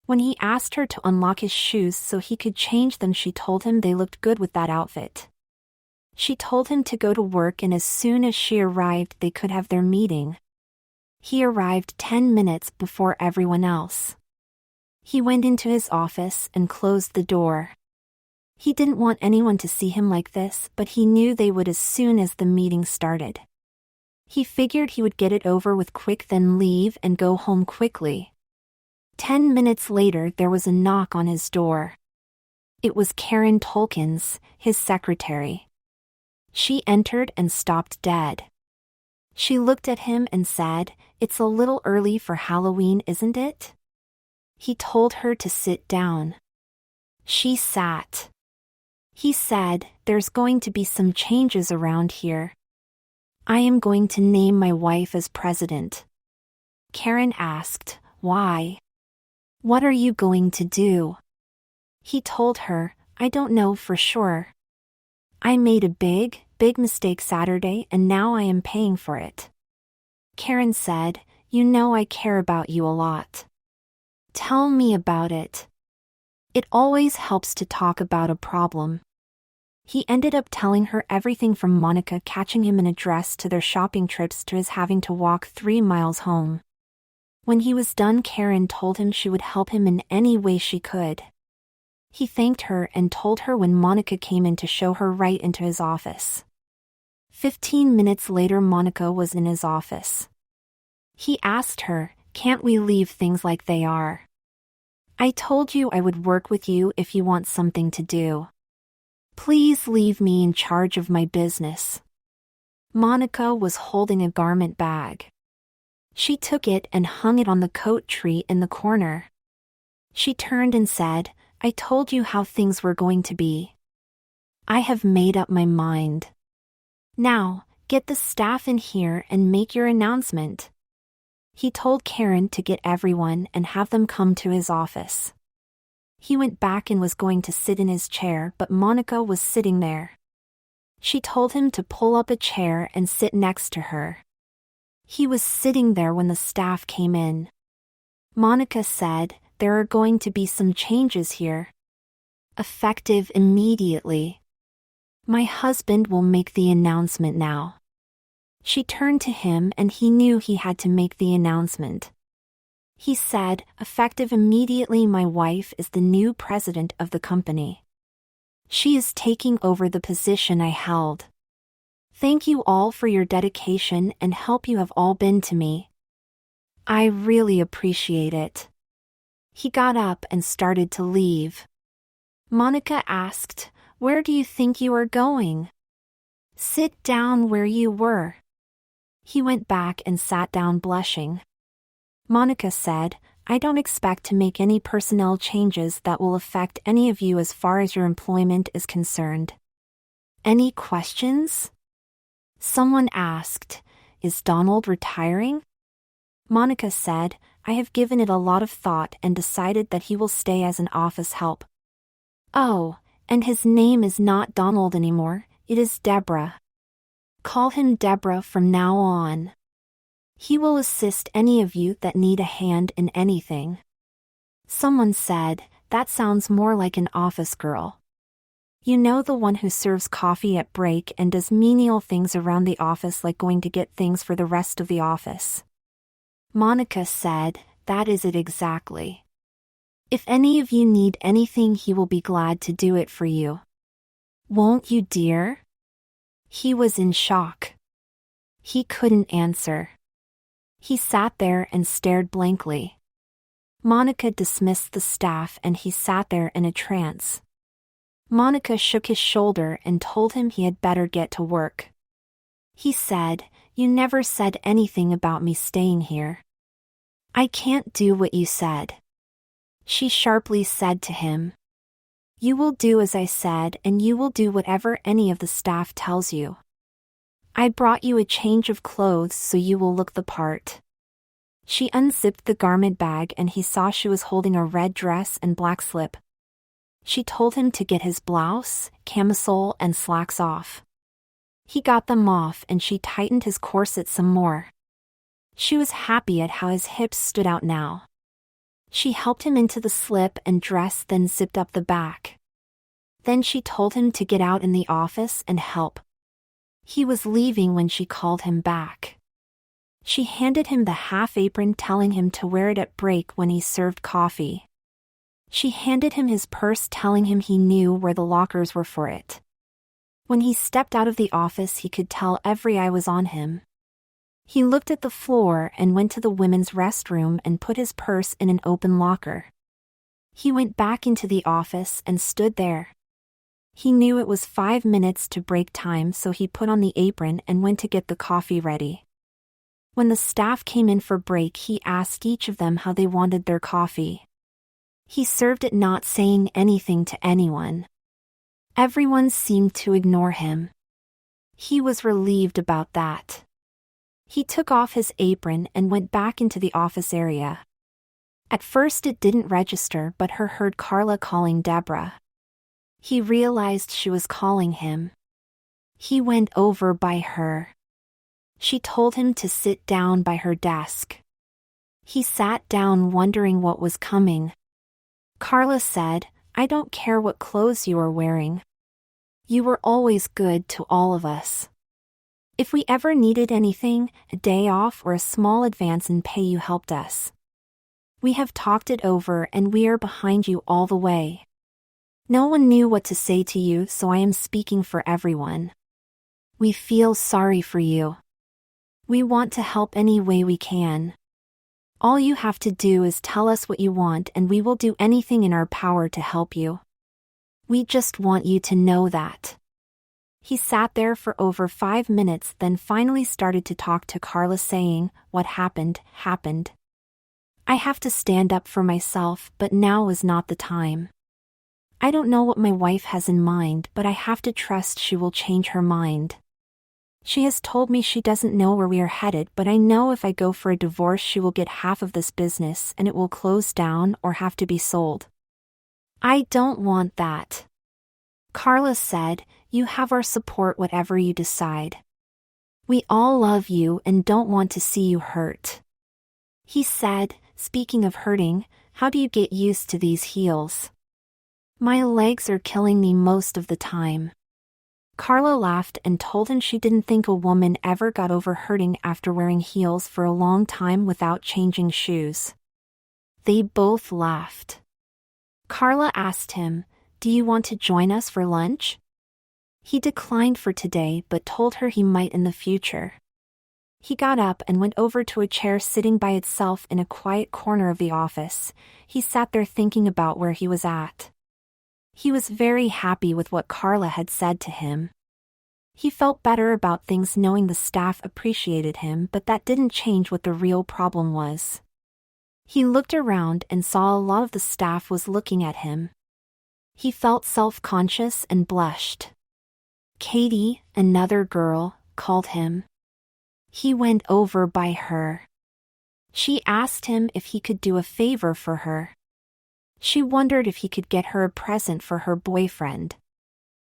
A: When he asked her to unlock his shoes so he could change them, she told him they looked good with that outfit. She told him to go to work, and as soon as she arrived they could have their meeting. He arrived 10 minutes before everyone else. He went into his office and closed the door. He didn't want anyone to see him like this, but he knew they would as soon as the meeting started. He figured he would get it over with quick, then leave and go home quickly. 10 minutes later there was a knock on his door. It was Karen Tolkins, his secretary. She entered and stopped dead. She looked at him and said, "It's a little early for Halloween, isn't it?" He told her to sit down. She sat. He said, "There's going to be some changes around here. I am going to name my wife as president." Karen asked, "Why? What are you going to do?" He told her, "I don't know for sure. I made a big mistake Saturday and now I am paying for it." Karen said, "You know I care about you a lot. Tell me about it. It always helps to talk about a problem." He ended up telling her everything from Monica catching him in a dress to their shopping trips to his having to walk 3 miles home. When he was done, Karen told him she would help him in any way she could. He thanked her and told her when Monica came in to show her right into his office. 15 minutes later, Monica was in his office. He asked her, "Can't we leave things like they are? I told you I would work with you if you want something to do. Please leave me in charge of my business." Monica was holding a garment bag. She took it and hung it on the coat tree in the corner. She turned and said, "I told you how things were going to be. I have made up my mind. Now, get the staff in here and make your announcement." He told Karen to get everyone and have them come to his office. He went back and was going to sit in his chair, but Monica was sitting there. She told him to pull up a chair and sit next to her. He was sitting there when the staff came in. Monica said, "There are going to be some changes here. Effective immediately. My husband will make the announcement now." She turned to him and he knew he had to make the announcement. He said, "Effective immediately, my wife is the new president of the company. She is taking over the position I held. Thank you all for your dedication and help you have all been to me. I really appreciate it." He got up and started to leave. Monica asked, "Where do you think you are going?" "Sit down where you were." He went back and sat down, blushing. Monica said, "I don't expect to make any personnel changes that will affect any of you as far as your employment is concerned. Any questions?" Someone asked, "Is Donald retiring?" Monica said, "I have given it a lot of thought and decided that he will stay as an office help." "Oh, and his name is not Donald anymore, it is Deborah. Call him Deborah from now on. He will assist any of you that need a hand in anything." Someone said, "That sounds more like an office girl. You know, the one who serves coffee at break and does menial things around the office like going to get things for the rest of the office." Monica said, "That is it exactly. If any of you need anything, he will be glad to do it for you. Won't you, dear?" He was in shock. He couldn't answer. He sat there and stared blankly. Monica dismissed the staff and he sat there in a trance. Monica shook his shoulder and told him he had better get to work. He said, You never said anything about me staying here. I can't do what you said. She sharply said to him. You will do as I said, and you will do whatever any of the staff tells you. I brought you a change of clothes so you will look the part. She unzipped the garment bag and he saw she was holding a red dress and black slip. She told him to get his blouse, camisole, and slacks off. He got them off and she tightened his corset some more. She was happy at how his hips stood out now. She helped him into the slip and dress, then zipped up the back. Then she told him to get out in the office and help. He was leaving when she called him back. She handed him the half apron, telling him to wear it at break when he served coffee. She handed him his purse, telling him he knew where the lockers were for it. When he stepped out of the office, he could tell every eye was on him. He looked at the floor and went to the women's restroom and put his purse in an open locker. He went back into the office and stood there. He knew it was 5 minutes to break time, so he put on the apron and went to get the coffee ready. When the staff came in for break, he asked each of them how they wanted their coffee. He served it, not saying anything to anyone. Everyone seemed to ignore him. He was relieved about that. He took off his apron and went back into the office area. At first it didn't register, but he heard Carla calling Deborah. He realized she was calling him. He went over by her. She told him to sit down by her desk. He sat down, wondering what was coming. Carla said, I don't care what clothes you are wearing. You were always good to all of us. If we ever needed anything, a day off or a small advance in pay, you helped us. We have talked it over and we are behind you all the way. No one knew what to say to you, so I am speaking for everyone. We feel sorry for you. We want to help any way we can. All you have to do is tell us what you want and we will do anything in our power to help you. We just want you to know that. He sat there for over 5 minutes, then finally started to talk to Carla, saying, What happened, happened. I have to stand up for myself, but now is not the time. I don't know what my wife has in mind, but I have to trust she will change her mind. She has told me she doesn't know where we are headed, but I know if I go for a divorce she will get half of this business and it will close down or have to be sold. I don't want that. Carla said, You have our support whatever you decide. We all love you and don't want to see you hurt. He said, Speaking of hurting, how do you get used to these heels? My legs are killing me most of the time. Carla laughed and told him she didn't think a woman ever got over hurting after wearing heels for a long time without changing shoes. They both laughed. Carla asked him, Do you want to join us for lunch? He declined for today but told her he might in the future. He got up and went over to a chair sitting by itself in a quiet corner of the office. He sat there thinking about where he was at. He was very happy with what Carla had said to him. He felt better about things knowing the staff appreciated him, but that didn't change what the real problem was. He looked around and saw a lot of the staff was looking at him. He felt self-conscious and blushed. Katie, another girl, called him. He went over by her. She asked him if he could do a favor for her. She wondered if he could get her a present for her boyfriend.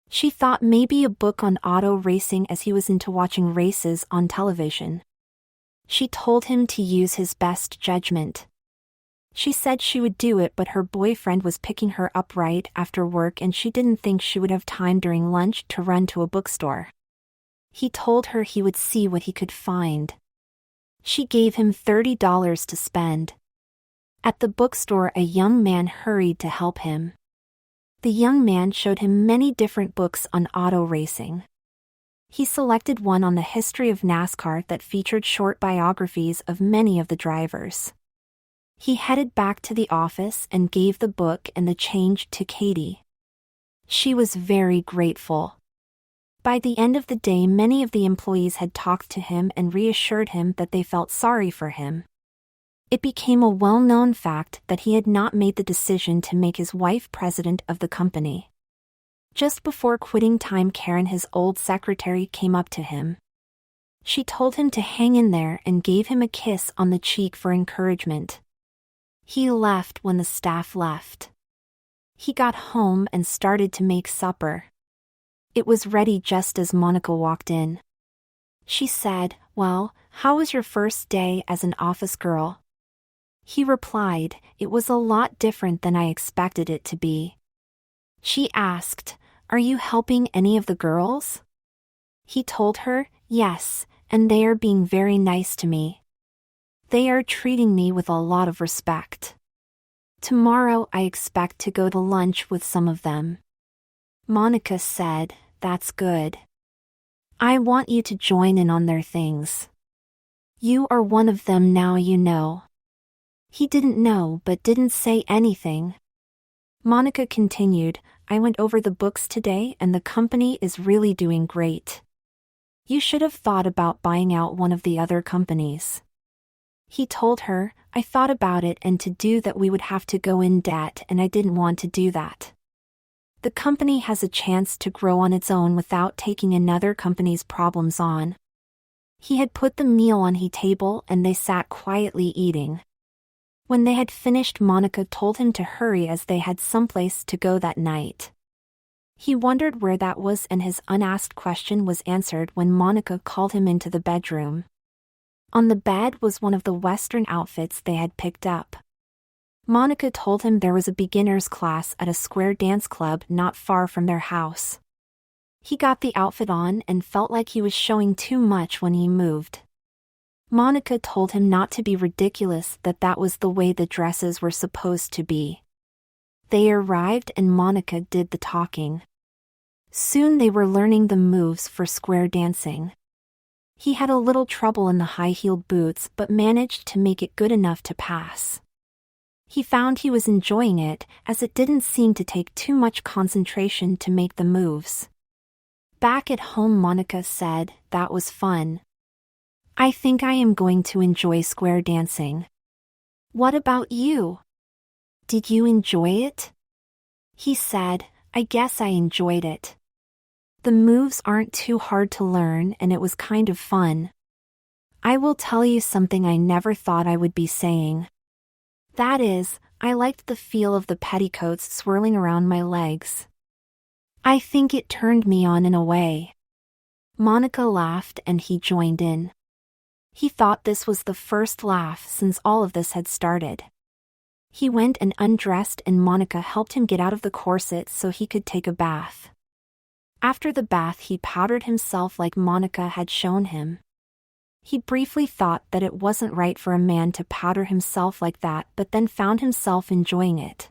A: She thought maybe a book on auto racing, as he was into watching races on television. She told him to use his best judgment. She said she would do it, but her boyfriend was picking her up right after work and she didn't think she would have time during lunch to run to a bookstore. He told her he would see what he could find. She gave him $30 to spend. At the bookstore, a young man hurried to help him. The young man showed him many different books on auto racing. He selected one on the history of NASCAR that featured short biographies of many of the drivers. He headed back to the office and gave the book and the change to Katie. She was very grateful. By the end of the day, many of the employees had talked to him and reassured him that they felt sorry for him. It became a well-known fact that he had not made the decision to make his wife president of the company. Just before quitting time, Karen, his old secretary, came up to him. She told him to hang in there and gave him a kiss on the cheek for encouragement. He left when the staff left. He got home and started to make supper. It was ready just as Monica walked in. She said, "Well, how was your first day as an office girl?" He replied, "It was a lot different than I expected it to be." She asked, "Are you helping any of the girls?" He told her, "Yes, and they are being very nice to me. They are treating me with a lot of respect. Tomorrow I expect to go to lunch with some of them." Monica said, "That's good. I want you to join in on their things. You are one of them now, you know." He didn't know but didn't say anything. Monica continued, "I went over the books today and the company is really doing great. You should have thought about buying out one of the other companies." He told her, "I thought about it, and to do that we would have to go in debt, and I didn't want to do that. The company has a chance to grow on its own without taking another company's problems on." He had put the meal on the table and they sat quietly eating. When they had finished, Monica told him to hurry as they had someplace to go that night. He wondered where that was, and his unasked question was answered when Monica called him into the bedroom. On the bed was one of the Western outfits they had picked up. Monica told him there was a beginner's class at a square dance club not far from their house. He got the outfit on and felt like he was showing too much when he moved. Monica told him not to be ridiculous, that was the way the dresses were supposed to be. They arrived and Monica did the talking. Soon they were learning the moves for square dancing. He had a little trouble in the high-heeled boots but managed to make it good enough to pass. He found he was enjoying it, as it didn't seem to take too much concentration to make the moves. Back at home, Monica said, "That was fun. I think I am going to enjoy square dancing. What about you? Did you enjoy it?" He said, "I guess I enjoyed it. The moves aren't too hard to learn and it was kind of fun. I will tell you something I never thought I would be saying. That is, I liked the feel of the petticoats swirling around my legs. I think it turned me on in a way." Monica laughed and he joined in. He thought this was the first laugh since all of this had started. He went and undressed and Monica helped him get out of the corset so he could take a bath. After the bath, he powdered himself like Monica had shown him. He briefly thought that it wasn't right for a man to powder himself like that, but then found himself enjoying it.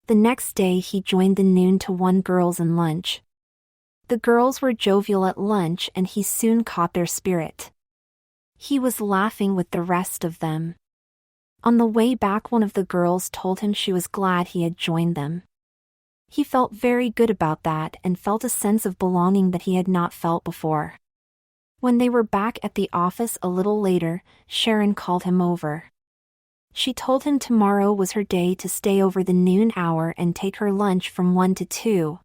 A: The next day he joined the noon to 1 girls in lunch. The girls were jovial at lunch and he soon caught their spirit. He was laughing with the rest of them. On the way back, one of the girls told him she was glad he had joined them. He felt very good about that and felt a sense of belonging that he had not felt before. When they were back at the office a little later, Sharon called him over. She told him tomorrow was her day to stay over the noon hour and take her lunch from 1 to 2.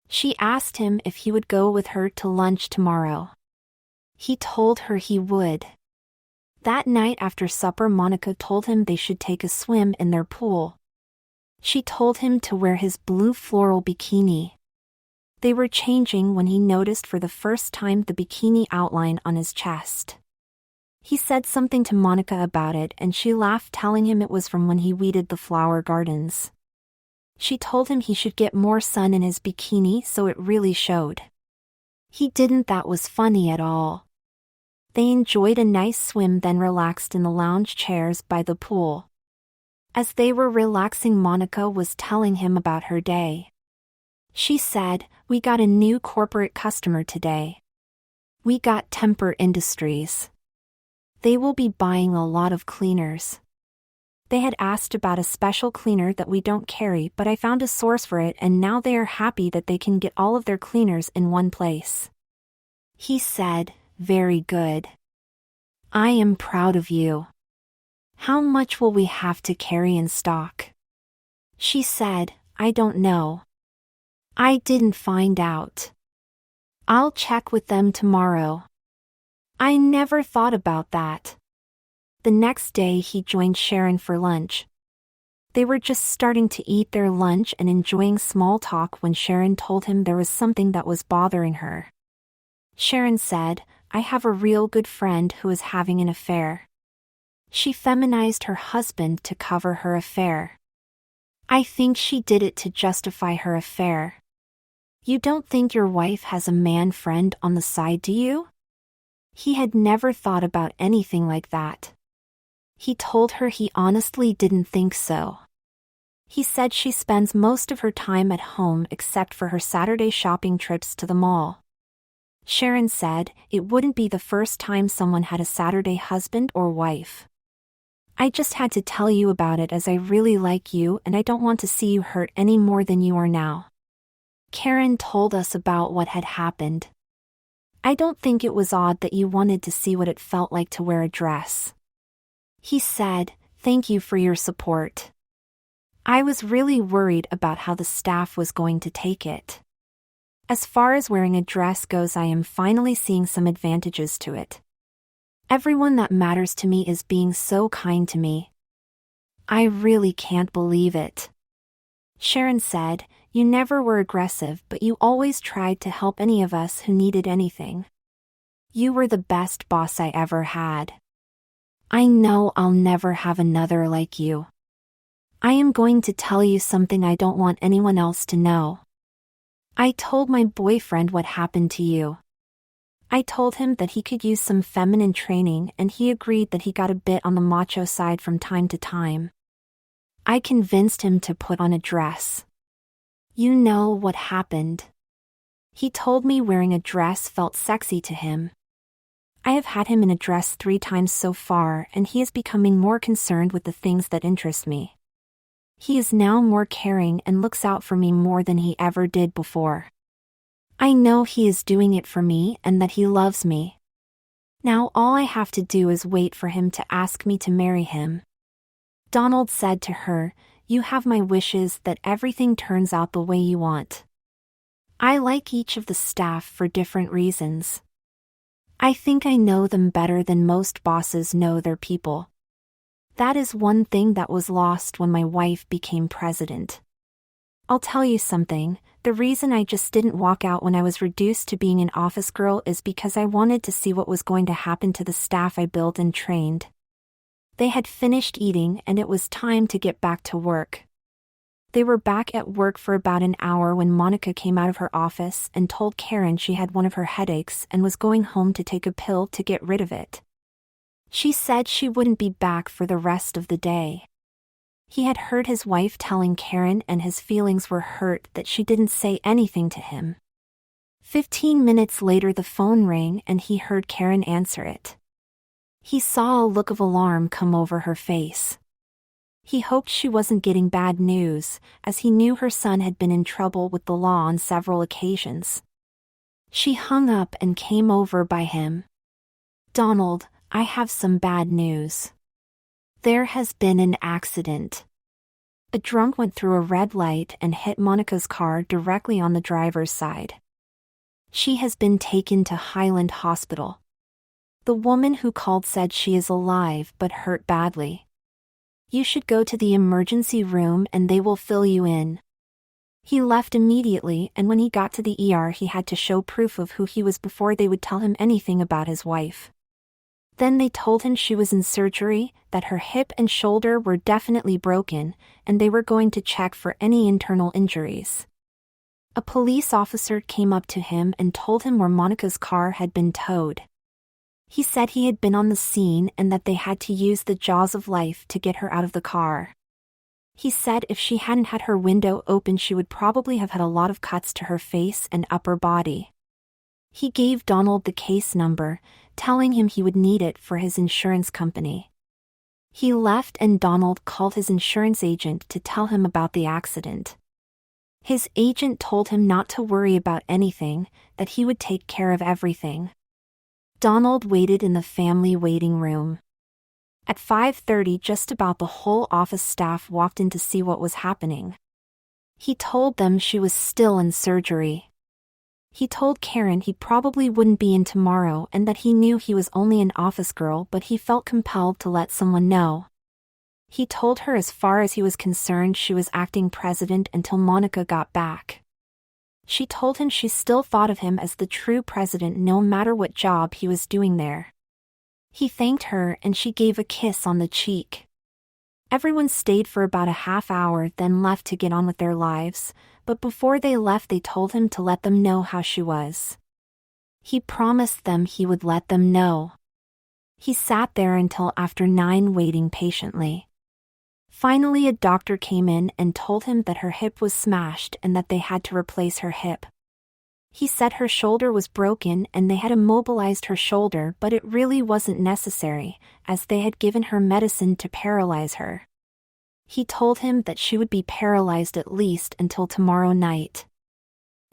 A: She asked him if he would go with her to lunch tomorrow. He told her he would. That night after supper, Monica told him they should take a swim in their pool. She told him to wear his blue floral bikini. They were changing when he noticed for the first time the bikini outline on his chest. He said something to Monica about it and she laughed, telling him it was from when he weeded the flower gardens. She told him he should get more sun in his bikini so it really showed. He didn't. That was funny at all. They enjoyed a nice swim, then relaxed in the lounge chairs by the pool. As they were relaxing, Monica was telling him about her day. She said, "We got a new corporate customer today. We got Temper Industries. They will be buying a lot of cleaners. They had asked about a special cleaner that we don't carry, but I found a source for it, and now they are happy that they can get all of their cleaners in one place. He said, "Very good. I am proud of you. How much will we have to carry in stock?" She said, "I don't know. I didn't find out. I'll check with them tomorrow." I never thought about that. The next day he joined Sharon for lunch. They were just starting to eat their lunch and enjoying small talk when Sharon told him there was something that was bothering her. Sharon said, "I have a real good friend who is having an affair." She feminized her husband to cover her affair. I think she did it to justify her affair. You don't think your wife has a man friend on the side, do you? He had never thought about anything like that. He told her he honestly didn't think so. He said she spends most of her time at home except for her Saturday shopping trips to the mall. Sharon said it wouldn't be the first time someone had a Saturday husband or wife. I just had to tell you about it as I really like you and I don't want to see you hurt any more than you are now. Karen told us about what had happened. I don't think it was odd that you wanted to see what it felt like to wear a dress. He said, "Thank you for your support. I was really worried about how the staff was going to take it. As far as wearing a dress goes, I am finally seeing some advantages to it. Everyone that matters to me is being so kind to me. I really can't believe it." Sharon said, "You never were aggressive, but you always tried to help any of us who needed anything. You were the best boss I ever had. I know I'll never have another like you. I am going to tell you something I don't want anyone else to know. I told my boyfriend what happened to you. I told him that he could use some feminine training and he agreed that he got a bit on the macho side from time to time. I convinced him to put on a dress. You know what happened. He told me wearing a dress felt sexy to him. I have had him in a dress 3 times so far and he is becoming more concerned with the things that interest me. He is now more caring and looks out for me more than he ever did before. I know he is doing it for me and that he loves me. Now all I have to do is wait for him to ask me to marry him." Donald said to her, "You have my wishes that everything turns out the way you want. I like each of the staff for different reasons. I think I know them better than most bosses know their people. That is one thing that was lost when my wife became president. I'll tell you something, the reason I just didn't walk out when I was reduced to being an office girl is because I wanted to see what was going to happen to the staff I built and trained." They had finished eating and it was time to get back to work. They were back at work for about an hour when Monica came out of her office and told Karen she had one of her headaches and was going home to take a pill to get rid of it. She said she wouldn't be back for the rest of the day. He had heard his wife telling Karen and his feelings were hurt that she didn't say anything to him. 15 minutes later the phone rang and he heard Karen answer it. He saw a look of alarm come over her face. He hoped she wasn't getting bad news, as he knew her son had been in trouble with the law on several occasions. She hung up and came over by him. "Donald, I have some bad news. There has been an accident. A drunk went through a red light and hit Monica's car directly on the driver's side. She has been taken to Highland Hospital. The woman who called said she is alive but hurt badly. You should go to the emergency room and they will fill you in." He left immediately, and when he got to the ER he had to show proof of who he was before they would tell him anything about his wife. Then they told him she was in surgery, that her hip and shoulder were definitely broken, and they were going to check for any internal injuries. A police officer came up to him and told him where Monica's car had been towed. He said he had been on the scene and that they had to use the jaws of life to get her out of the car. He said if she hadn't had her window open she would probably have had a lot of cuts to her face and upper body. He gave Donald the case number, telling him he would need it for his insurance company. He left and Donald called his insurance agent to tell him about the accident. His agent told him not to worry about anything, that he would take care of everything. Donald waited in the family waiting room. At 5:30, just about the whole office staff walked in to see what was happening. He told them she was still in surgery. He told Karen he probably wouldn't be in tomorrow and that he knew he was only an office girl, but he felt compelled to let someone know. He told her as far as he was concerned she was acting president until Monica got back. She told him she still thought of him as the true president no matter what job he was doing there. He thanked her and she gave a kiss on the cheek. Everyone stayed for about a half hour, then left to get on with their lives, but before they left they told him to let them know how she was. He promised them he would let them know. He sat there until after 9 waiting patiently. Finally, a doctor came in and told him that her hip was smashed and that they had to replace her hip. He said her shoulder was broken and they had immobilized her shoulder, but it really wasn't necessary, as they had given her medicine to paralyze her. He told him that she would be paralyzed at least until tomorrow night.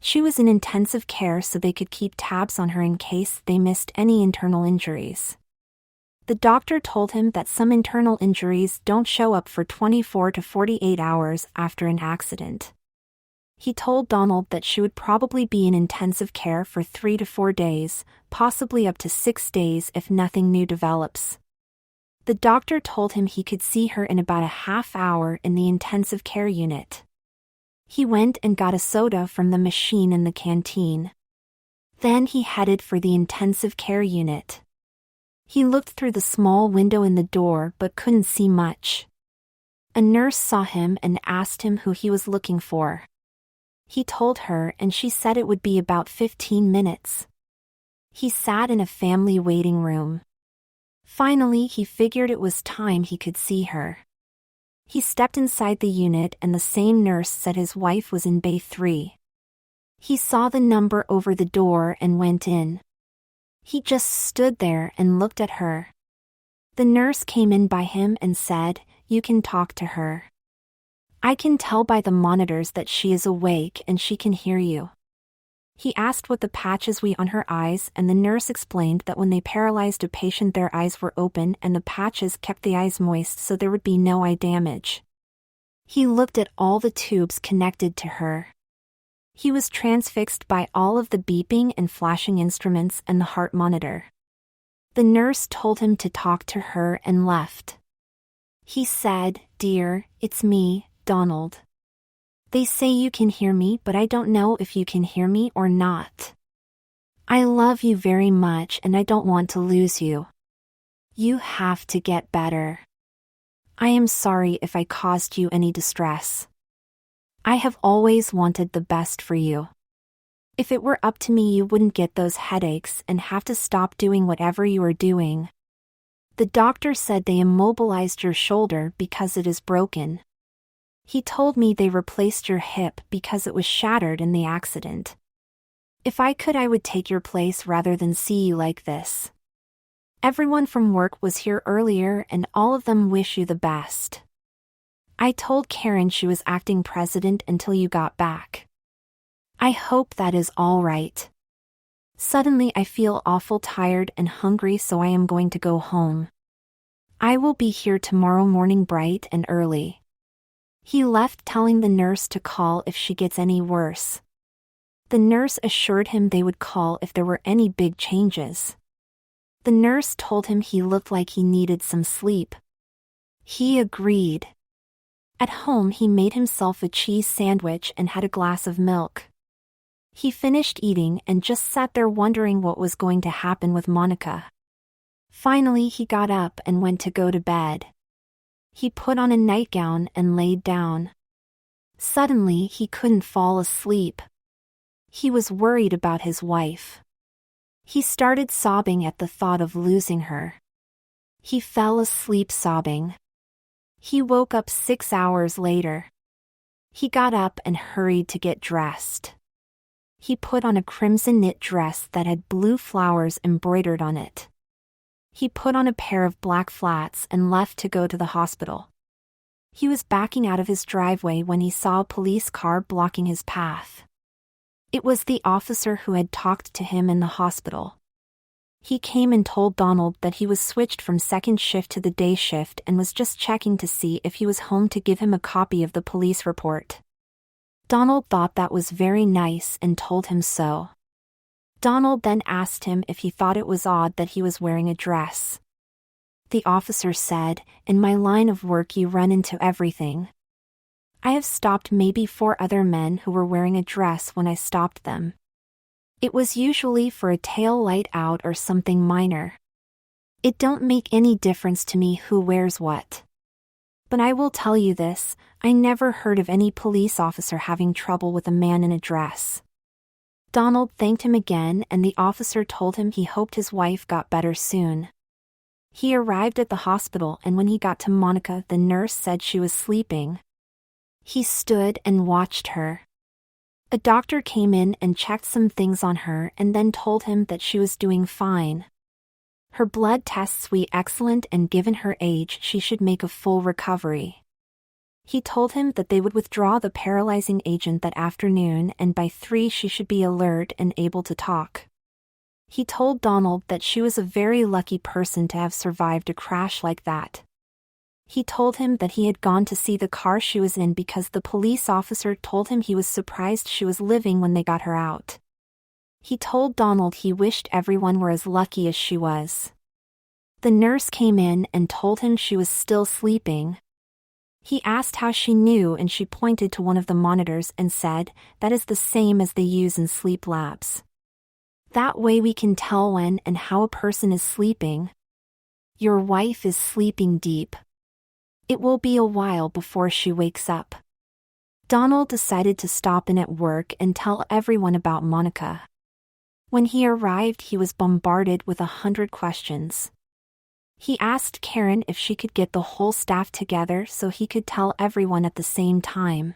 A: She was in intensive care so they could keep tabs on her in case they missed any internal injuries. The doctor told him that some internal injuries don't show up for 24 to 48 hours after an accident. He told Donald that she would probably be in intensive care for 3 to 4 days, possibly up to 6 days if nothing new develops. The doctor told him he could see her in about a half hour in the intensive care unit. He went and got a soda from the machine in the canteen. Then he headed for the intensive care unit. He looked through the small window in the door but couldn't see much. A nurse saw him and asked him who he was looking for. He told her and she said it would be about 15 minutes. He sat in a family waiting room. Finally, he figured it was time he could see her. He stepped inside the unit and the same nurse said his wife was in Bay 3. He saw the number over the door and went in. He just stood there and looked at her. The nurse came in by him and said, "You can talk to her. I can tell by the monitors that she is awake and she can hear you." He asked what the patches were on her eyes and the nurse explained that when they paralyzed a patient their eyes were open and the patches kept the eyes moist so there would be no eye damage. He looked at all the tubes connected to her. He was transfixed by all of the beeping and flashing instruments and the heart monitor. The nurse told him to talk to her and left. He said, "Dear, it's me, Donald. They say you can hear me, but I don't know if you can hear me or not. I love you very much and I don't want to lose you. You have to get better. I am sorry if I caused you any distress. I have always wanted the best for you. If it were up to me, you wouldn't get those headaches and have to stop doing whatever you are doing. The doctor said they immobilized your shoulder because it is broken. He told me they replaced your hip because it was shattered in the accident. If I could, I would take your place rather than see you like this. Everyone from work was here earlier and all of them wish you the best. I told Karen she was acting president until you got back. I hope that is all right. Suddenly I feel awful tired and hungry, so I am going to go home. I will be here tomorrow morning bright and early." He left telling the nurse to call if she gets any worse. The nurse assured him they would call if there were any big changes. The nurse told him he looked like he needed some sleep. He agreed. At home he made himself a cheese sandwich and had a glass of milk. He finished eating and just sat there wondering what was going to happen with Monica. Finally he got up and went to go to bed. He put on a nightgown and laid down. Suddenly he couldn't fall asleep. He was worried about his wife. He started sobbing at the thought of losing her. He fell asleep sobbing. He woke up 6 hours later. He got up and hurried to get dressed. He put on a crimson knit dress that had blue flowers embroidered on it. He put on a pair of black flats and left to go to the hospital. He was backing out of his driveway when he saw a police car blocking his path. It was the officer who had talked to him in the hospital. He came and told Donald that he was switched from second shift to the day shift and was just checking to see if he was home to give him a copy of the police report. Donald thought that was very nice and told him so. Donald then asked him if he thought it was odd that he was wearing a dress. The officer said, "In my line of work you run into everything. I have stopped maybe 4 other men who were wearing a dress when I stopped them. It was usually for a tail light out or something minor. It don't make any difference to me who wears what. But I will tell you this, I never heard of any police officer having trouble with a man in a dress." Donald thanked him again and the officer told him he hoped his wife got better soon. He arrived at the hospital and when he got to Monica, the nurse said she was sleeping. He stood and watched her. A doctor came in and checked some things on her and then told him that she was doing fine. Her blood tests were excellent and given her age she should make a full recovery. He told him that they would withdraw the paralyzing agent that afternoon and by 3 she should be alert and able to talk. He told Donald that she was a very lucky person to have survived a crash like that. He told him that he had gone to see the car she was in because the police officer told him he was surprised she was living when they got her out. He told Donald he wished everyone were as lucky as she was. The nurse came in and told him she was still sleeping. He asked how she knew and she pointed to one of the monitors and said, "That is the same as they use in sleep labs. That way we can tell when and how a person is sleeping. Your wife is sleeping deep. It will be a while before she wakes up." Donald decided to stop in at work and tell everyone about Monica. When he arrived, he was bombarded with 100 questions. He asked Karen if she could get the whole staff together so he could tell everyone at the same time.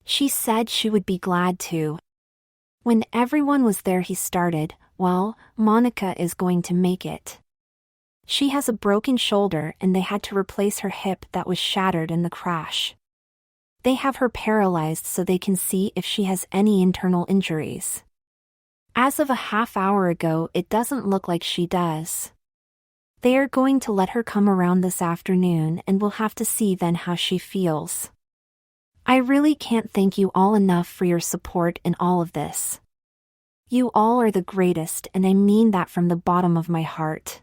A: She said she would be glad to. When everyone was there, he started, "Well, Monica is going to make it. She has a broken shoulder and they had to replace her hip that was shattered in the crash. They have her paralyzed so they can see if she has any internal injuries. As of a half hour ago, it doesn't look like she does. They are going to let her come around this afternoon and we'll have to see then how she feels. I really can't thank you all enough for your support in all of this. You all are the greatest and I mean that from the bottom of my heart."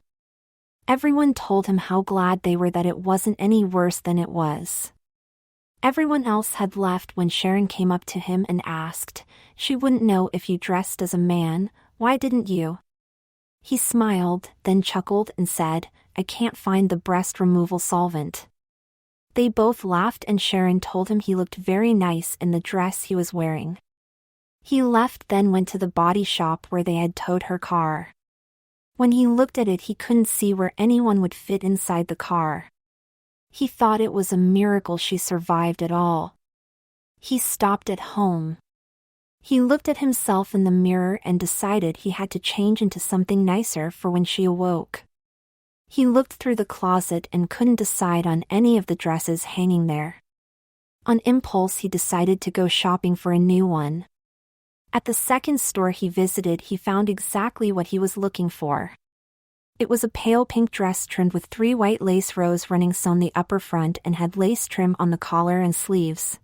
A: Everyone told him how glad they were that it wasn't any worse than it was. Everyone else had left when Sharon came up to him and asked, "She wouldn't know if you dressed as a man, why didn't you?" He smiled, then chuckled and said, "I can't find the breast removal solvent." They both laughed and Sharon told him he looked very nice in the dress he was wearing. He left, then went to the body shop where they had towed her car. When he looked at it, he couldn't see where anyone would fit inside the car. He thought it was a miracle she survived at all. He stopped at home. He looked at himself in the mirror and decided he had to change into something nicer for when she awoke. He looked through the closet and couldn't decide on any of the dresses hanging there. On impulse, he decided to go shopping for a new one. At the second store he visited, he found exactly what he was looking for. It was a pale pink dress trimmed with 3 white lace rows running sewn the upper front and had lace trim on the collar and sleeves.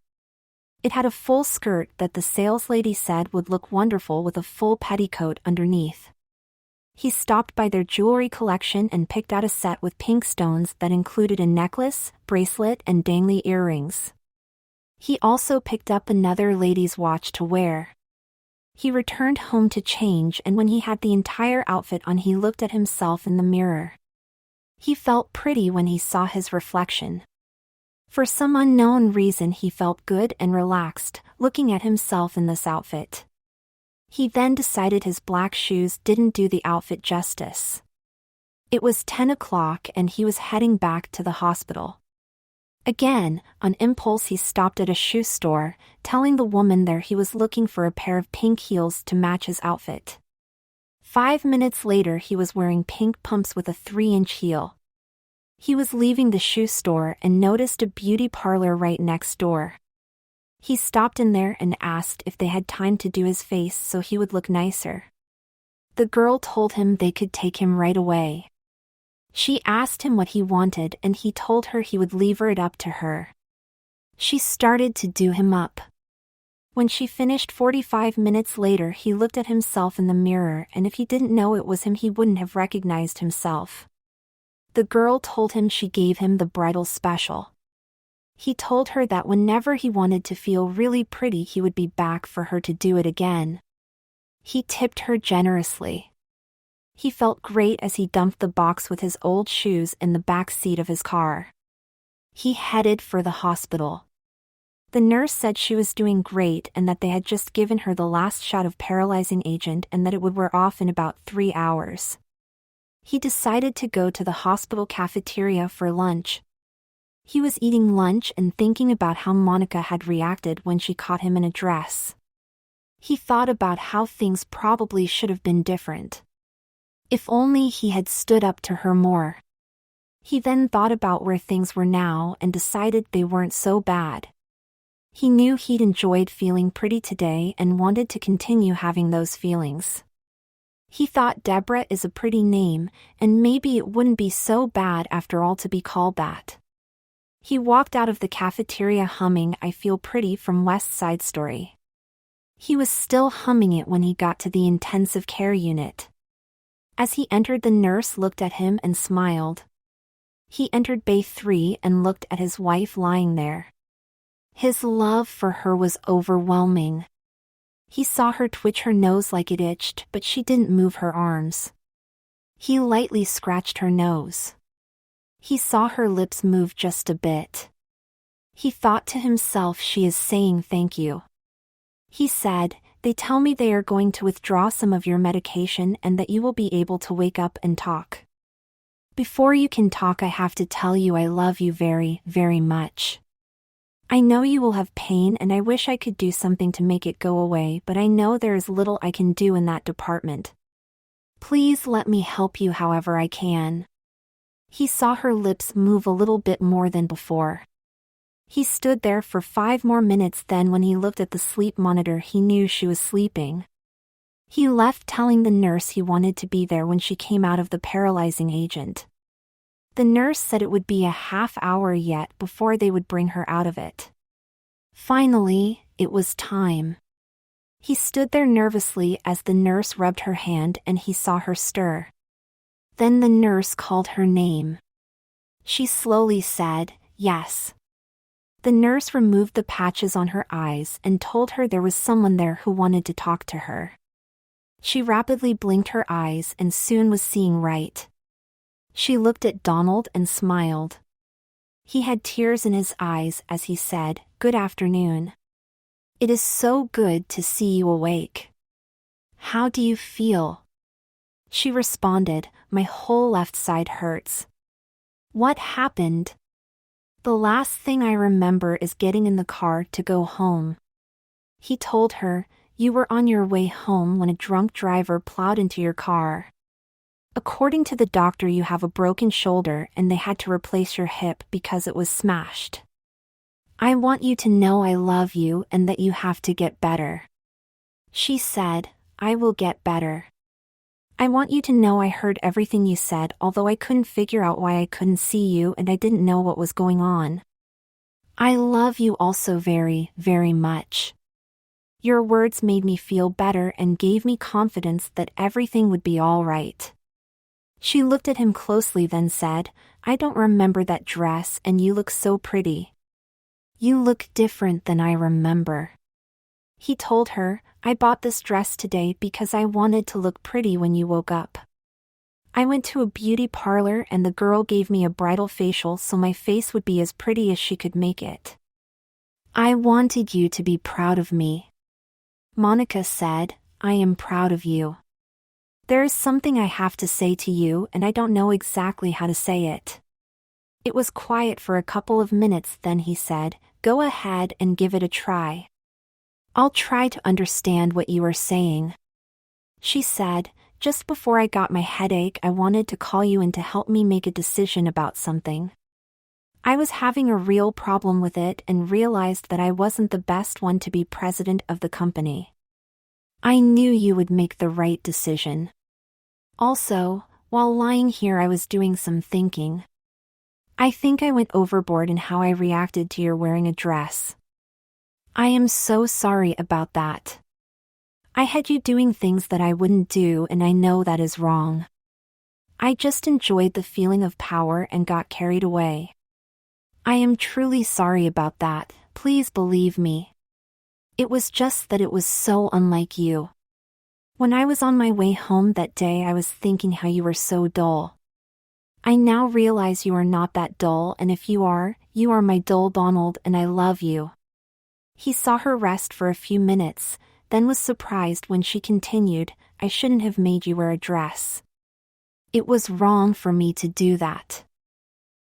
A: It had a full skirt that the saleslady said would look wonderful with a full petticoat underneath. He stopped by their jewelry collection and picked out a set with pink stones that included a necklace, bracelet, and dangly earrings. He also picked up another lady's watch to wear. He returned home to change, and when he had the entire outfit on, he looked at himself in the mirror. He felt pretty when he saw his reflection. For some unknown reason, he felt good and relaxed, looking at himself in this outfit. He then decided his black shoes didn't do the outfit justice. It was 10 o'clock and he was heading back to the hospital. Again, on impulse, he stopped at a shoe store, telling the woman there he was looking for a pair of pink heels to match his outfit. 5 minutes later, he was wearing pink pumps with a 3-inch heel. He was leaving the shoe store and noticed a beauty parlor right next door. He stopped in there and asked if they had time to do his face so he would look nicer. The girl told him they could take him right away. She asked him what he wanted and he told her he would lever it up to her. She started to do him up. When she finished 45 minutes later, he looked at himself in the mirror, and if he didn't know it was him, he wouldn't have recognized himself. The girl told him she gave him the bridal special. He told her that whenever he wanted to feel really pretty, he would be back for her to do it again. He tipped her generously. He felt great as he dumped the box with his old shoes in the back seat of his car. He headed for the hospital. The nurse said she was doing great and that they had just given her the last shot of paralyzing agent and that it would wear off in about 3 hours. He decided to go to the hospital cafeteria for lunch. He was eating lunch and thinking about how Monica had reacted when she caught him in a dress. He thought about how things probably should have been different. If only he had stood up to her more. He then thought about where things were now and decided they weren't so bad. He knew he'd enjoyed feeling pretty today and wanted to continue having those feelings. He thought Deborah is a pretty name, and maybe it wouldn't be so bad after all to be called that. He walked out of the cafeteria humming "I Feel Pretty" from West Side Story. He was still humming it when he got to the intensive care unit. As he entered, the nurse looked at him and smiled. He entered Bay 3 and looked at his wife lying there. His love for her was overwhelming. He saw her twitch her nose like it itched, but she didn't move her arms. He lightly scratched her nose. He saw her lips move just a bit. He thought to himself, she is saying thank you. He said, they tell me they are going to withdraw some of your medication and that you will be able to wake up and talk. Before you can talk, I have to tell you I love you very, very much. I know you will have pain and I wish I could do something to make it go away, but I know there is little I can do in that department. Please let me help you however I can. He saw her lips move a little bit more than before. He stood there for 5 more minutes, then when he looked at the sleep monitor he knew she was sleeping. He left telling the nurse he wanted to be there when she came out of the paralyzing agent. The nurse said it would be a half hour yet before they would bring her out of it. Finally, it was time. He stood there nervously as the nurse rubbed her hand and he saw her stir. Then the nurse called her name. She slowly said, "Yes." The nurse removed the patches on her eyes and told her there was someone there who wanted to talk to her. She rapidly blinked her eyes and soon was seeing right. She looked at Donald and smiled. He had tears in his eyes as he said, "Good afternoon. It is so good to see you awake. How do you feel?" She responded, "My whole left side hurts." "What happened?" "The last thing I remember is getting in the car to go home." He told her, "You were on your way home when a drunk driver plowed into your car. According to the doctor, you have a broken shoulder and they had to replace your hip because it was smashed. I want you to know I love you and that you have to get better." She said, "I will get better. I want you to know I heard everything you said, although I couldn't figure out why I couldn't see you and I didn't know what was going on. I love you also very, very much. Your words made me feel better and gave me confidence that everything would be all right." She looked at him closely, then said, "I don't remember that dress and you look so pretty. You look different than I remember." He told her, "I bought this dress today because I wanted to look pretty when you woke up. I went to a beauty parlor and the girl gave me a bridal facial so my face would be as pretty as she could make it. I wanted you to be proud of me." Monica said, "I am proud of you. There is something I have to say to you and I don't know exactly how to say it." It was quiet for a couple of minutes, then he said, "Go ahead and give it a try. I'll try to understand what you are saying." She said, Just before I got my headache, I wanted to call you in to help me make a decision about something. I was having a real problem with it and realized that I wasn't the best one to be president of the company. I knew you would make the right decision. Also, while lying here, I was doing some thinking. I think I went overboard in how I reacted to your wearing a dress. I am so sorry about that. I had you doing things that I wouldn't do, and I know that is wrong. I just enjoyed the feeling of power and got carried away. I am truly sorry about that, please believe me. It was just that it was so unlike you. When I was on my way home that day, I was thinking how you were so dull. I now realize you are not that dull, and if you are my dull Donald, and I love you. He saw her rest for a few minutes, then was surprised when she continued, I shouldn't have made you wear a dress. It was wrong for me to do that.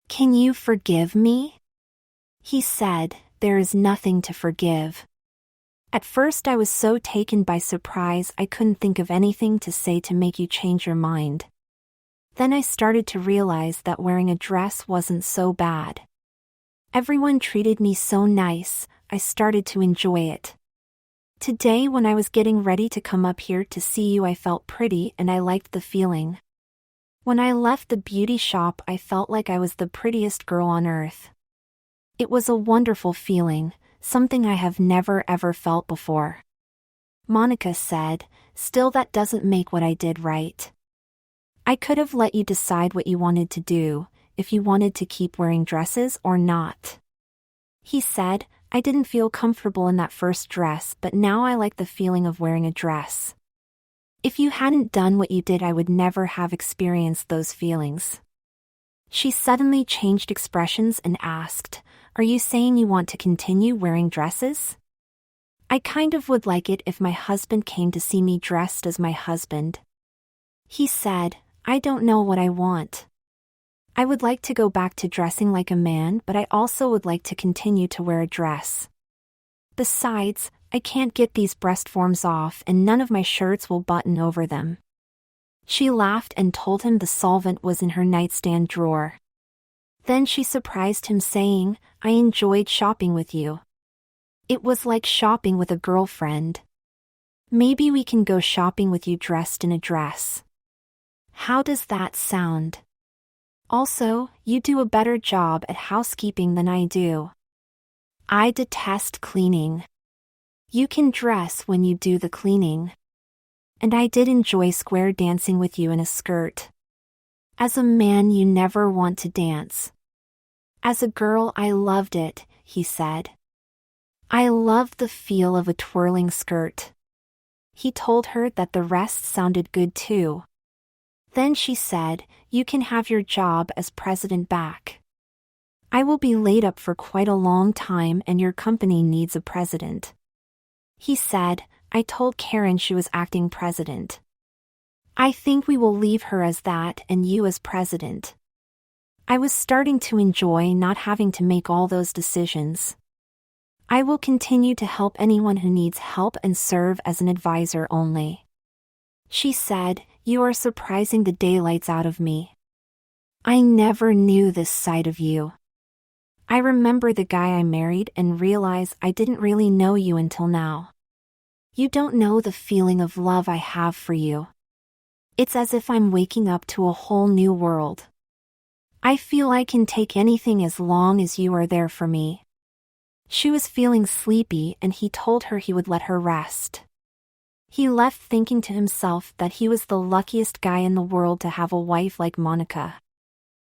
A: Can you forgive me? He said, there is nothing to forgive. At first I was so taken by surprise I couldn't think of anything to say to make you change your mind. Then I started to realize that wearing a dress wasn't so bad. Everyone treated me so nice, I started to enjoy it. Today when I was getting ready to come up here to see you, I felt pretty and I liked the feeling. When I left the beauty shop, I felt like I was the prettiest girl on earth. It was a wonderful feeling, something I have never ever felt before. Monica said, still that doesn't make what I did right. I could have let you decide what you wanted to do, if you wanted to keep wearing dresses or not. He said, I didn't feel comfortable in that first dress, but now I like the feeling of wearing a dress. If you hadn't done what you did, I would never have experienced those feelings. She suddenly changed expressions and asked, are you saying you want to continue wearing dresses? I kind of would like it if my husband came to see me dressed as my husband. He said, I don't know what I want. I would like to go back to dressing like a man, but I also would like to continue to wear a dress. Besides, I can't get these breast forms off and none of my shirts will button over them. She laughed and told him the solvent was in her nightstand drawer. Then she surprised him saying, I enjoyed shopping with you. It was like shopping with a girlfriend. Maybe we can go shopping with you dressed in a dress. How does that sound? Also, you do a better job at housekeeping than I do. I detest cleaning. You can dress when you do the cleaning. And I did enjoy square dancing with you in a skirt. As a man, you never want to dance. As a girl, I loved it, he said. I loved the feel of a twirling skirt. He told her that the rest sounded good too. Then she said, you can have your job as president back. I will be laid up for quite a long time and your company needs a president. He said, I told Karen she was acting president. I think we will leave her as that and you as president. I was starting to enjoy not having to make all those decisions. I will continue to help anyone who needs help and serve as an advisor only. She said, you are surprising the daylights out of me. I never knew this side of you. I remember the guy I married and realize I didn't really know you until now. You don't know the feeling of love I have for you. It's as if I'm waking up to a whole new world. I feel I can take anything as long as you are there for me. She was feeling sleepy and he told her he would let her rest. He left thinking to himself that he was the luckiest guy in the world to have a wife like Monica.